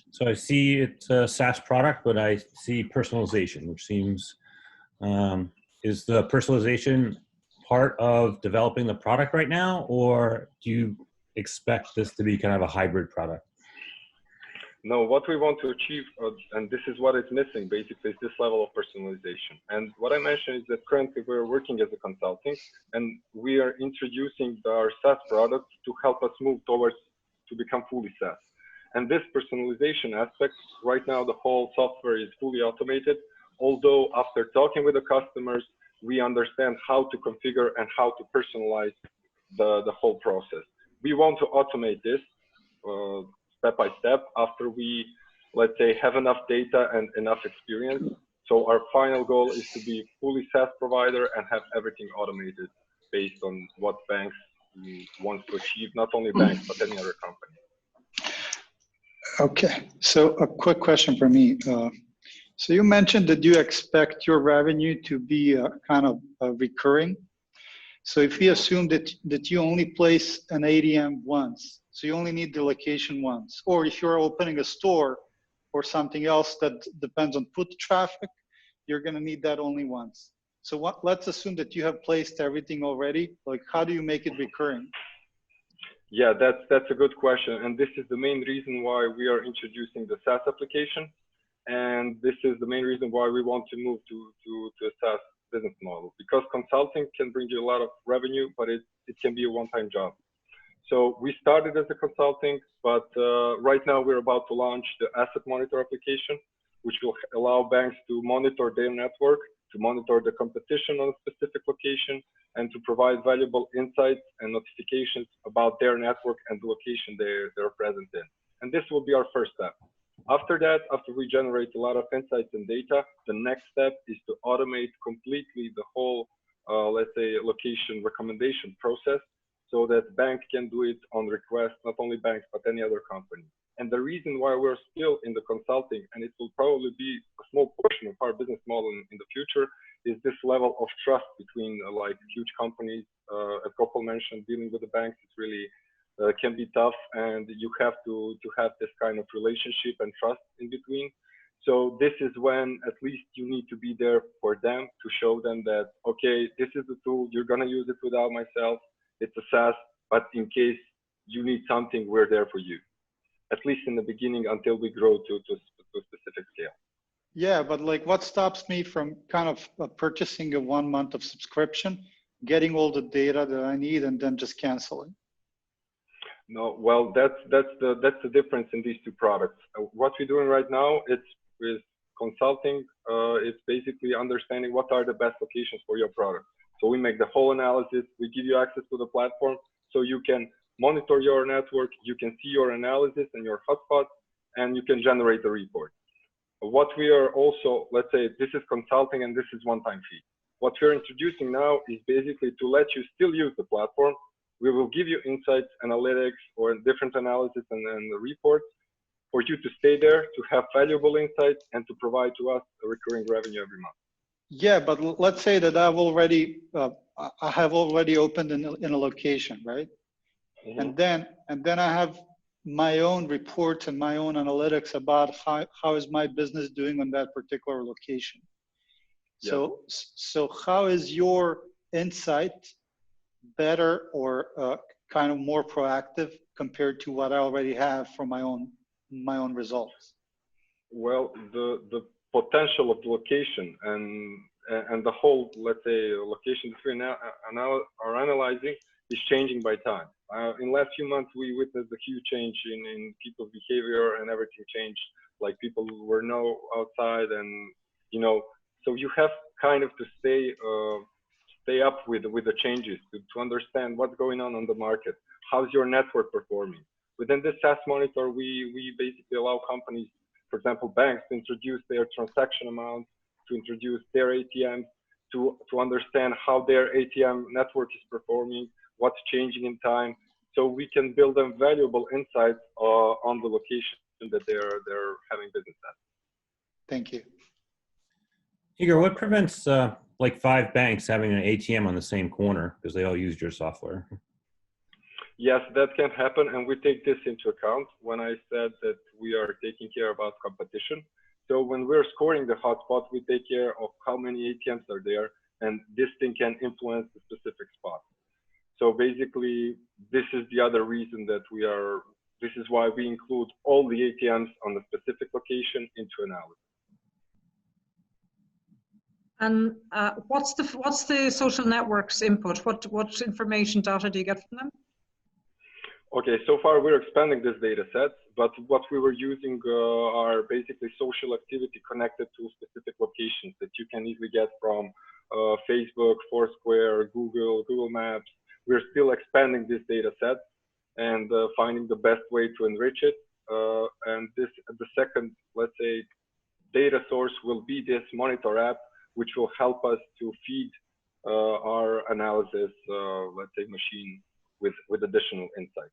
so I see it's a SaaS product, but I see personalization, which seems, is the personalization part of developing the product right now, or do you expect this to be kind of a hybrid product? No, what we want to achieve, and this is what is missing basically, is this level of personalization. And what I mentioned is that currently we're working as a consulting, and we are introducing our SaaS product to help us move towards to become fully SaaS. And this personalization aspect, right now the whole software is fully automated, although after talking with the customers, we understand how to configure and how to personalize the whole process. We want to automate this step by step after we, let's say, have enough data and enough experience. So our final goal is to be fully SaaS provider and have everything automated based on what banks want to achieve, not only banks, but any other company. Okay, so a quick question for me. So you mentioned that you expect your revenue to be kind of recurring. So if we assume that you only place an ATM once, so you only need the location once, or if you're opening a store or something else that depends on foot traffic, you're going to need that only once. So let's assume that you have placed everything already. Like, how do you make it recurring? Yeah, that's a good question. And this is the main reason why we are introducing the SaaS application. And this is the main reason why we want to move to a SaaS business model, because consulting can bring you a lot of revenue, but it can be a one-time job. So we started as a consulting, but right now we're about to launch the Asset Monitor application, which will allow banks to monitor their network, to monitor the competition on a specific location, and to provide valuable insights and notifications about their network and the location they're present in. And this will be our first step. After that, after we generate a lot of insights and data, the next step is to automate completely the whole, let's say, location recommendation process, so that banks can do it on request, not only banks, but any other company. And the reason why we're still in the consulting, and it will probably be a small portion of our business model in the future, is this level of trust between like huge companies. As Gopal mentioned, dealing with the banks is really can be tough, and you have to have this kind of relationship and trust in between. So this is when at least you need to be there for them, to show them that, okay, this is the tool, you're gonna use it without myself, it's a SaaS, but in case you need something, we're there for you. At least in the beginning, until we grow to a specific scale. Yeah, but like, what stops me from kind of purchasing a 1 month of subscription, getting all the data that I need, and then just canceling? No, well, that's the difference in these two products. What we're doing right now, it's with consulting. It's basically understanding what are the best locations for your product. So we make the whole analysis. We give you access to the platform, so you can monitor your network, you can see your analysis and your hotspots, and you can generate a report. What we are also, let's say, this is consulting and this is one-time fee. What we're introducing now is basically to let you still use the platform. We will give you insights, analytics, or different analysis and reports for you to stay there, to have valuable insights, and to provide to us a recurring revenue every month. Yeah, but let's say that I have already opened in a location, right? Mm-hmm. And then I have my own reports and my own analytics about how is my business doing on that particular location. Yeah. So how is your insight better or kind of more proactive compared to what I already have from my own results? Well, the potential of the location and the whole, let's say, location that we now are analyzing is changing by time. In last few months, we witnessed a huge change in people's behavior, and everything changed. Like, people were no outside, and so you have kind of to stay up with the changes, to understand what's going on the market. How's your network performing? Within this SaaS monitor, we basically allow companies, for example, banks, to introduce their transaction amounts, to introduce their ATMs, to understand how their ATM network is performing, what's changing in time, so we can build them valuable insights on the location that they're having business at. Thank you. Igor, what prevents like 5 banks having an ATM on the same corner because they all used your software? Yes, that can happen, and we take this into account when I said that we are taking care about competition. So when we're scoring the hotspot, we take care of how many ATMs are there, and this thing can influence the specific spot. So basically, this is the other reason that this is why we include all the ATMs on the specific location into analysis. And what's the social network's input? What information data do you get from them? Okay, so far we're expanding this data set, but what we were using are basically social activity connected to specific locations that you can easily get from Facebook, Foursquare, Google Maps. We're still expanding this data set and finding the best way to enrich it. And the second, let's say, data source will be this monitor app, which will help us to feed our analysis, let's say, machine with additional insight.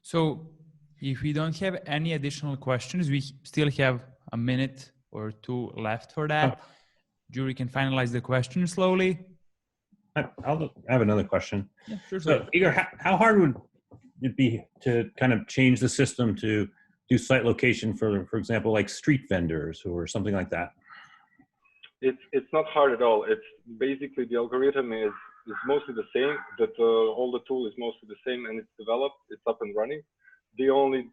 So if we don't have any additional questions, we still have a minute or 2 left for that. Jury can finalize the question slowly. I have another question. Yeah, sure. So, Igor, how hard would it be to kind of change the system to do site location for example, like street vendors or something like that? It's not hard at all. It's basically the algorithm is mostly the same. That all the tool is mostly the same, and it's developed. It's up and running. The only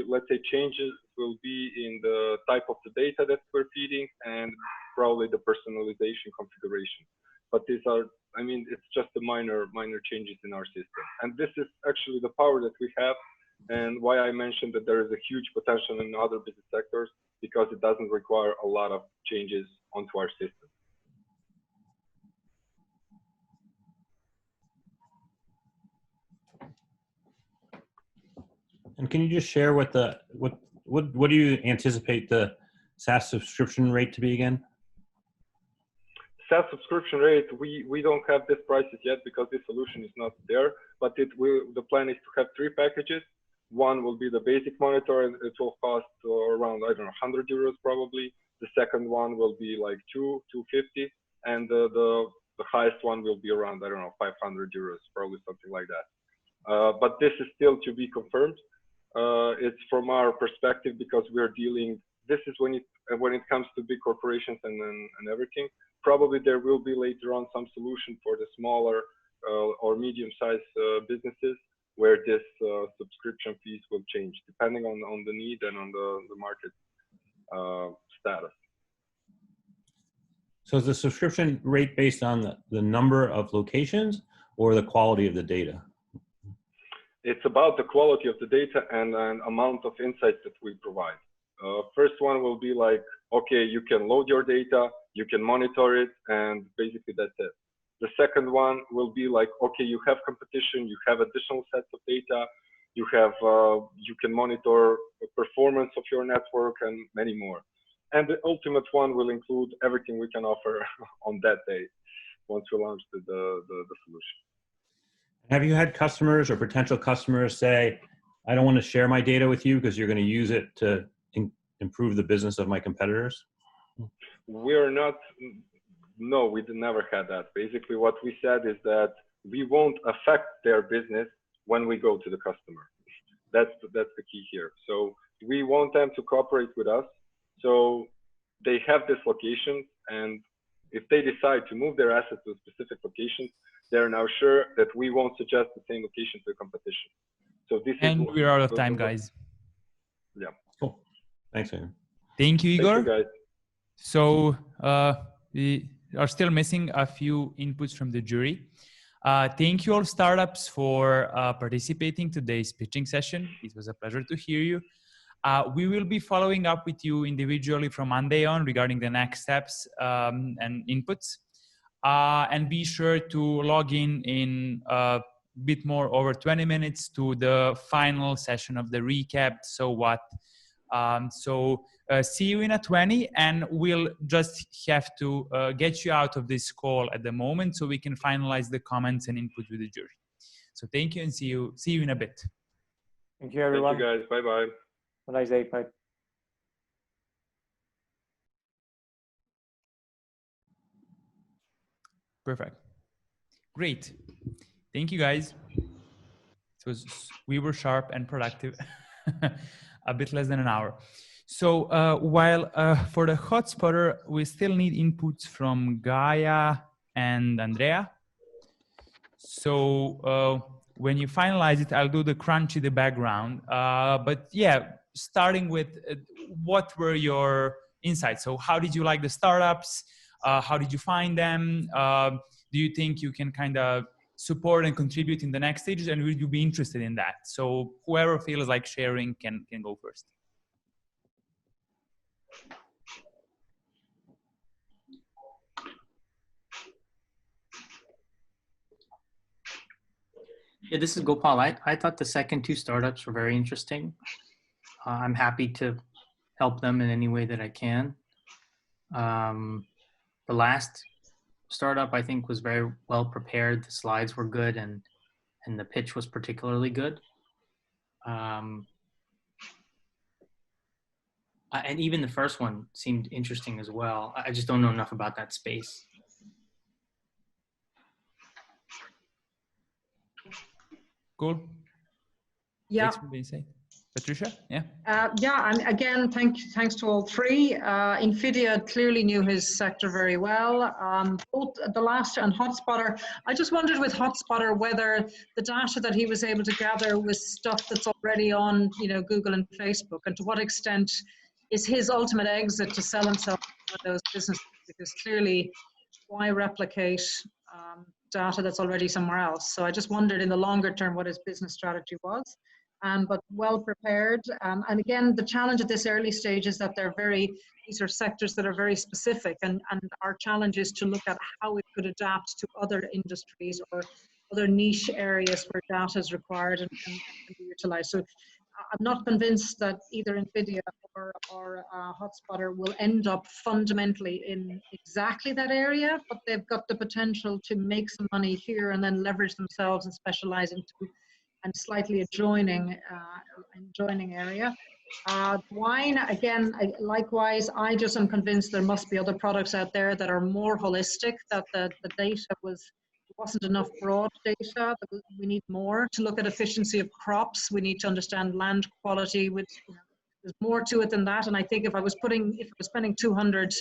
let's say changes will be in the type of the data that we're feeding and probably the personalization configuration. but these are, I mean, it's just the minor changes in our system. And this is actually the power that we have, and why I mentioned that there is a huge potential in other business sectors, because it doesn't require a lot of changes onto our system. And can you just share what do you anticipate the SaaS subscription rate to be again? SaaS subscription rate, we don't have this prices yet because this solution is not there, but the plan is to have 3 packages. One will be the basic monitor, and it will cost around, I don't know, 100 euros probably. The second one will be like 250, and the highest one will be around, I don't know, 500 euros, probably something like that. But this is still to be confirmed. It's from our perspective, because we're dealing, this is when it comes to big corporations and everything. Probably there will be later on some solution for the smaller or medium-sized businesses, where this subscription fees will change depending on the need and on the market status. So is the subscription rate based on the number of locations or the quality of the data? It's about the quality of the data and an amount of insights that we provide. First one will be like, okay, you can load your data, you can monitor it, and basically that's it. The second one will be like, okay, you have competition, you have additional sets of data, you can monitor the performance of your network and many more. And the ultimate one will include everything we can offer on that day once we launch the solution. Have you had customers or potential customers say, I don't want to share my data with you because you're going to use it to improve the business of my competitors? We're not, no, we never had that. Basically, what we said is that we won't affect their business when we go to the customer. That's the key here. So we want them to cooperate with us. So they have this location, and if they decide to move their assets to a specific location, they're now sure that we won't suggest the same location to the competition. So this and we're out of time, guys. Yeah. Cool. Thanks, Aaron. Thank you, Igor. Thank you, guys. So we are still missing a few inputs from the jury. Thank you all startups for participating today's pitching session. It was a pleasure to hear you. We will be following up with you individually from Monday on regarding the next steps and inputs. And be sure to log in a bit more over 20 minutes to the final session of the recap. So what? See you in a 20, and we'll just have to get you out of this call at the moment so we can finalize the comments and input with the jury. So thank you, and see you in a bit. Thank you, everyone. Thank you, guys. Bye-bye. Have a nice day. Bye. Perfect. Great. Thank you, guys. We were sharp and productive. A bit less than an hour. So while for the hotspotter, we still need inputs from Gaia and Andrea. So when you finalize it, I'll do the crunch in the background. But yeah, starting with what were your insights? So how did you like the startups? How did you find them? Do you think you can kind of support and contribute in the next stages, and would you be interested in that? So whoever feels like sharing can go first. Yeah, this is Gopal. I thought the second 2 startups were very interesting. I'm happy to help them in any way that I can. The last startup, I think, was very well prepared. The slides were good, and the pitch was particularly good. And even the first one seemed interesting as well. I just don't know enough about that space. Cool. Yeah. Patricia, yeah. And again, thanks to all 3. Infidia clearly knew his sector very well. Both the last and Hotspotter. I just wondered with Hotspotter whether the data that he was able to gather was stuff that's already on, Google and Facebook, and to what extent is his ultimate exit to sell himself to those businesses, because clearly why replicate data that's already somewhere else? So I just wondered in the longer term what his business strategy was. But well prepared. And again, the challenge at this early stage is that these are sectors that are very specific, and our challenge is to look at how it could adapt to other industries or other niche areas where data is required and can be utilized. So I'm not convinced that either NVIDIA or Hotspotter will end up fundamentally in exactly that area, but they've got the potential to make some money here and then leverage themselves and specialize into and slightly adjoining area. Wine, again, likewise, I just am convinced there must be other products out there that are more holistic, that the data wasn't enough broad data, that we need more to look at efficiency of crops. We need to understand land quality. There's more to it than that. And I think if I was spending 200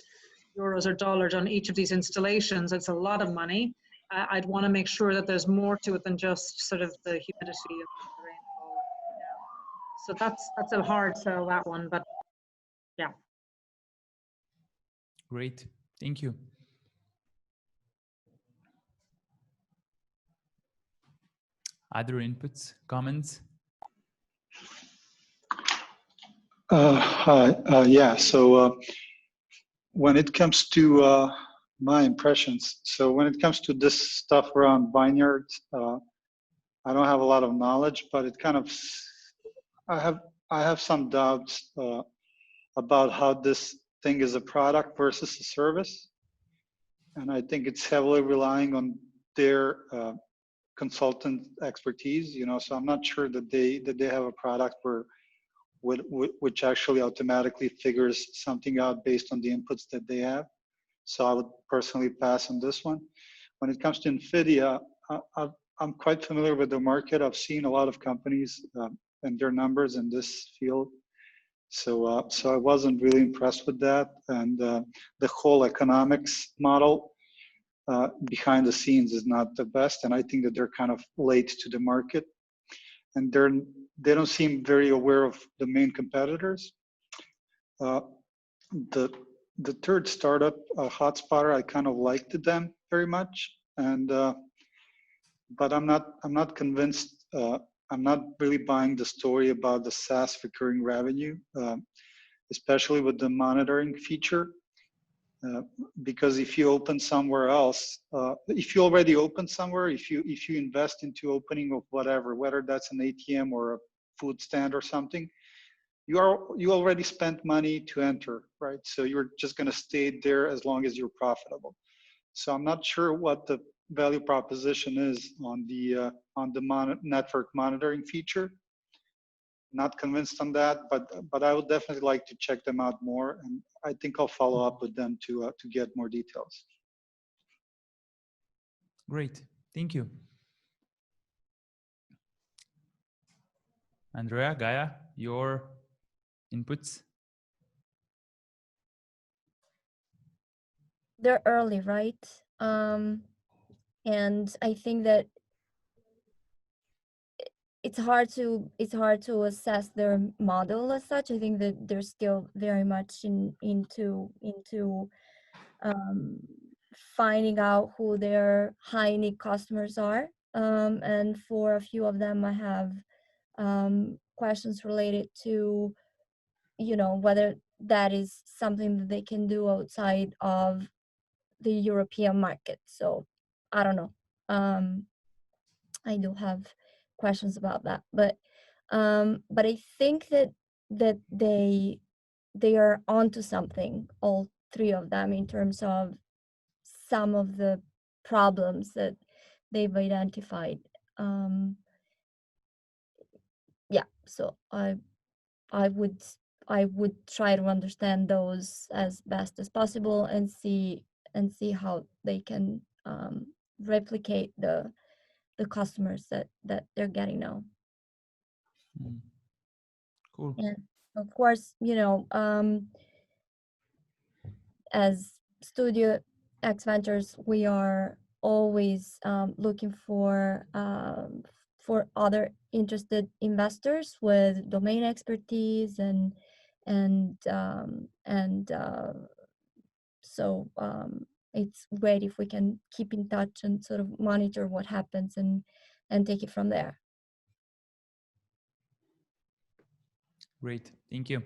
euros or dollars on each of these installations, it's a lot of money. I'd want to make sure that there's more to it than just sort of the humidity of the rainfall. Yeah. So that's a hard sell, that one, but yeah. Great, thank you. Other inputs, comments? Hi, yeah, so when it comes to my impressions, so when it comes to this stuff around vineyards, I don't have a lot of knowledge, but it kind of, I have some doubts about how this thing is a product versus a service. And I think it's heavily relying on their consultant expertise, you know, so I'm not sure that they have a product which actually automatically figures something out based on the inputs that they have. So I would personally pass on this one. When it comes to NVIDIA, I'm quite familiar with the market. I've seen a lot of companies and their numbers in this field. So I wasn't really impressed with that. And the whole economics model behind the scenes is not the best. And I think that they're kind of late to the market. And they don't seem very aware of the main competitors. The third startup, Hotspotter, I kind of liked them very much, and but I'm not convinced. I'm not really buying the story about the SaaS recurring revenue, especially with the monitoring feature. Because if you open somewhere else, if you already open somewhere, if you invest into opening of whatever, whether that's an ATM or a food stand or something, you already spent money to enter, right? So you're just going to stay there as long as you're profitable. So I'm not sure what the value proposition is on the network monitoring feature. Not convinced on that, but I would definitely like to check them out more, and I think I'll follow up with them to get more details. Great, thank you. Andrea, Gaia, your inputs? They're early, right? And I think that it's hard to assess their model as such. I think that they're still very much into finding out who their high need customers are. And for a few of them, I have questions related to, you know, whether that is something that they can do outside of the European market. So I don't know. I do have questions about that, but I think that they are onto something, all three of them, in terms of some of the problems that they've identified. Yeah, so I would try to understand those as best as possible and see how they can replicate the customers that they're getting now. Cool. And of course, you know, as Studio X Ventures, we are always looking for other interested investors with domain expertise so it's great if we can keep in touch and sort of monitor what happens and take it from there. Great, thank you.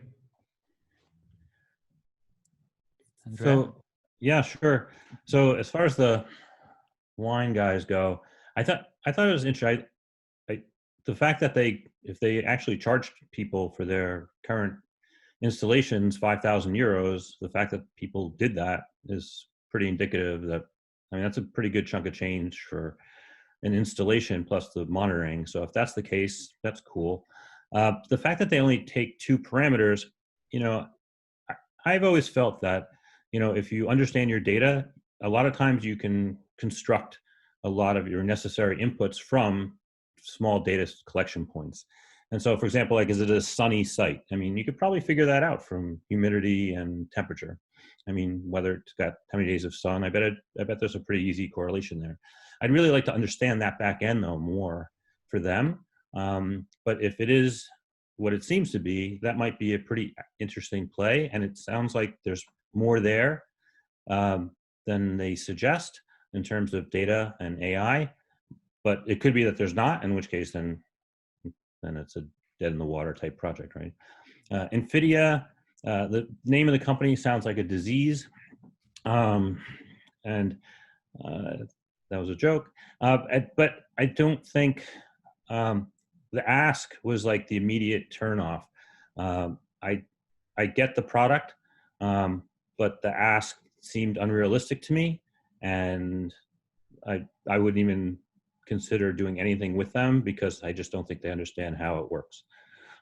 Andrea? So, yeah, sure. So as far as the wine guys go, I thought it was interesting. The fact that if they actually charged people for their current installations 5,000 euros, the fact that people did that is pretty indicative that, I mean, that's a pretty good chunk of change for an installation plus the monitoring. So if that's the case, that's cool. The fact that they only take 2 parameters, you know, I've always felt that, you know, if you understand your data, a lot of times you can construct a lot of your necessary inputs from small data collection points. And so, for example, like, is it a sunny site? I mean, you could probably figure that out from humidity and temperature. I mean, whether it's got how many days of sun, I bet there's a pretty easy correlation there. I'd really like to understand that back end though more for them. But if it is what it seems to be, that might be a pretty interesting play. And it sounds like there's more there than they suggest in terms of data and AI. But it could be that there's not, in which case then it's a dead in the water type project, right? Nvidia, the name of the company sounds like a disease. And that was a joke. But I don't think the ask was like the immediate turnoff. I get the product, but the ask seemed unrealistic to me, and I wouldn't even consider doing anything with them because I just don't think they understand how it works.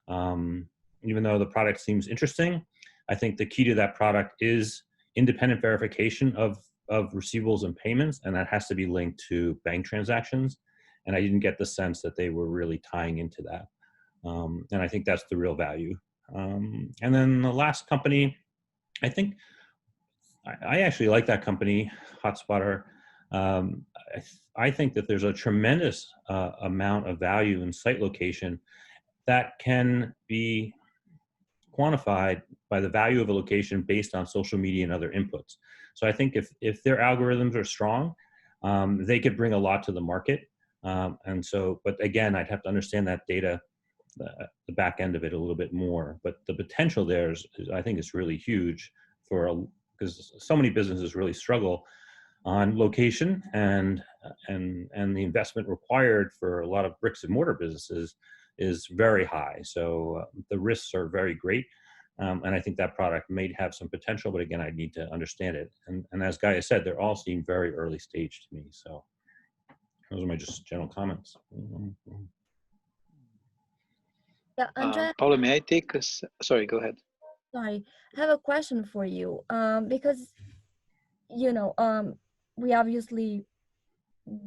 Even though the product seems interesting, I think the key to that product is independent verification of receivables and payments, and that has to be linked to bank transactions. And I didn't get the sense that they were really tying into that. And I think that's the real value. And then the last company, I think I actually like that company, HotSpotter. I think that there's a tremendous amount of value in site location that can be quantified by the value of a location based on social media and other inputs. So I think if their algorithms are strong, they could bring a lot to the market. And so, but again, I'd have to understand that data, the back end of it a little bit more. But the potential there is I think is really huge because so many businesses really struggle on location, and the investment required for a lot of bricks and mortar businesses is very high. So the risks are very great. And I think that product may have some potential, but again, I need to understand it. And as Gaia said, they all seem very early stage to me. So those are my just general comments. Yeah, Andrea. Paula, may I take us? Sorry, go ahead. Sorry, I have a question for you. Because, you know, we obviously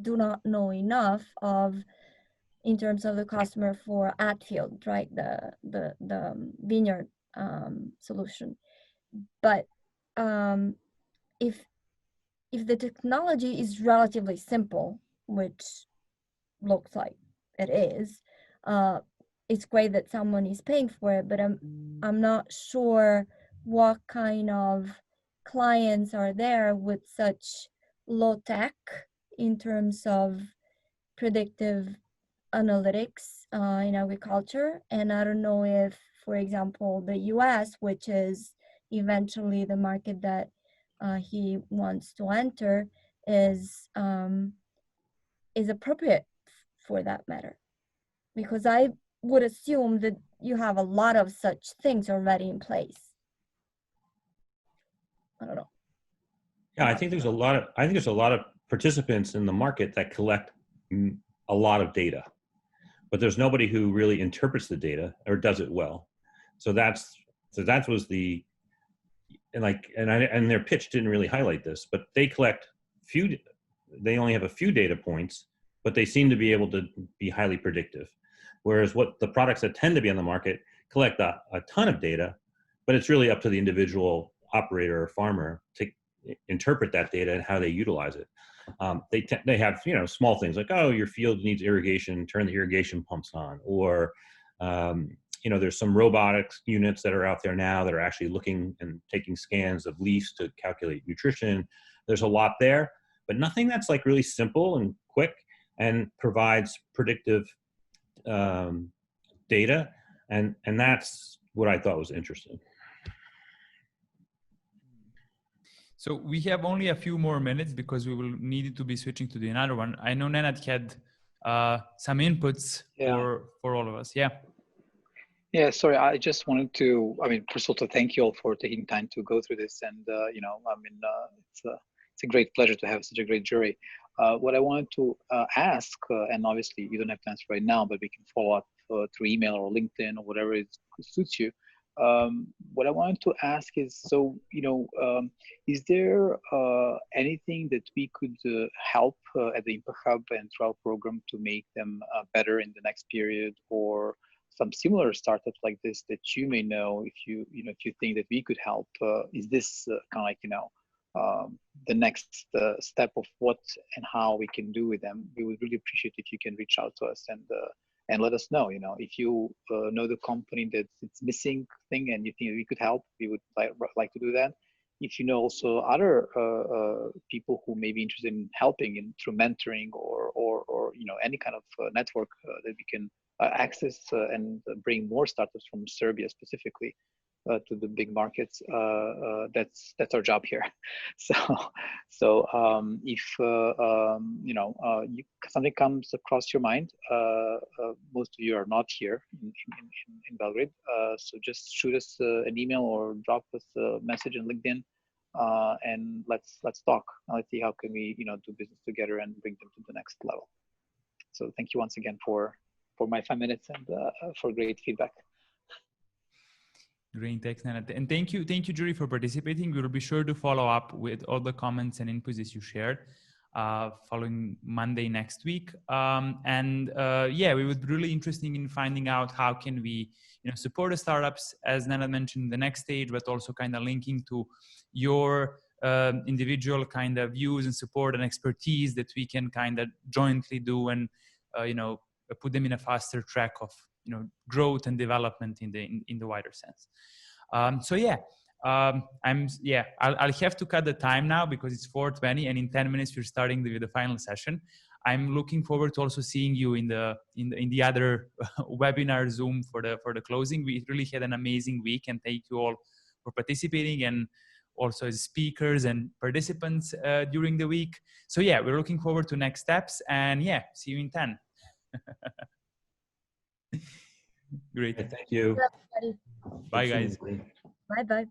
do not know enough in terms of the customer for Atfield, right? The vineyard solution. But if the technology is relatively simple, which looks like it is, it's great that someone is paying for it, but I'm not sure what kind of clients are there with such low tech in terms of predictive analytics in agriculture. And I don't know if, for example, the US, which is eventually the market that he wants to enter, is appropriate for that matter. Because I would assume that you have a lot of such things already in place. I don't know. Yeah, I think there's a lot of participants in the market that collect a lot of data, but there's nobody who really interprets the data or does it well. So that was the, and their pitch didn't really highlight this, but they only have a few data points, but they seem to be able to be highly predictive. Whereas what the products that tend to be on the market collect a ton of data, but it's really up to the individual operator or farmer to interpret that data and how they utilize it. They have small things like, oh, your field needs irrigation, turn the irrigation pumps on, or there's some robotics units that are out there now that are actually looking and taking scans of leaves to calculate nutrition. There's a lot there, but nothing that's like really simple and quick and provides predictive data. And that's what I thought was interesting. So we have only a few more minutes because we will need to be switching to the another one. I know Nenad had some inputs for all of us. Yeah. Yeah, sorry, I just wanted to, first of all, to thank you all for taking time to go through this. And, it's a great pleasure to have such a great jury. What I wanted to ask, and obviously you don't have to answer right now, but we can follow up through email or LinkedIn or whatever suits you. What I wanted to ask is, is there anything that we could help at the Impact Hub and Trial Program to make them better in the next period, or some similar startups like this that you may know, if you think that we could help? Is this kind of the next step of what and how we can do with them? We would really appreciate if you can reach out to us and let us know. If you know the company that's missing thing and you think we could help, we would like to do that. If you know also other people who may be interested in helping through mentoring or any kind of network that we can access and bring more startups from Serbia specifically to the big markets, that's our job here. So if something comes across your mind, most of you are not here in Belgrade, so just shoot us an email or drop us a message on LinkedIn, and let's talk. Let's see how can we do business together and bring them to the next level. So thank you once again for my 5 minutes and for great feedback. Great, thanks, Nenad. And thank you, jury, for participating. We will be sure to follow up with all the comments and inputs that you shared following Monday next week. We would be really interested in finding out how can we support the startups, as Nenad mentioned, the next stage, but also kind of linking to your individual kind of views and support and expertise that we can kind of jointly do and put them in a faster track of growth and development in the wider sense. I'll have to cut the time now because it's 4:20 and in 10 minutes we're starting the final session. I'm looking forward to also seeing you in the other webinar Zoom for the closing. We really had an amazing week, and thank you all for participating and also as speakers and participants during the week. So we're looking forward to next steps, and see you in 10. Great. Thank you. Bye, guys. Bye bye.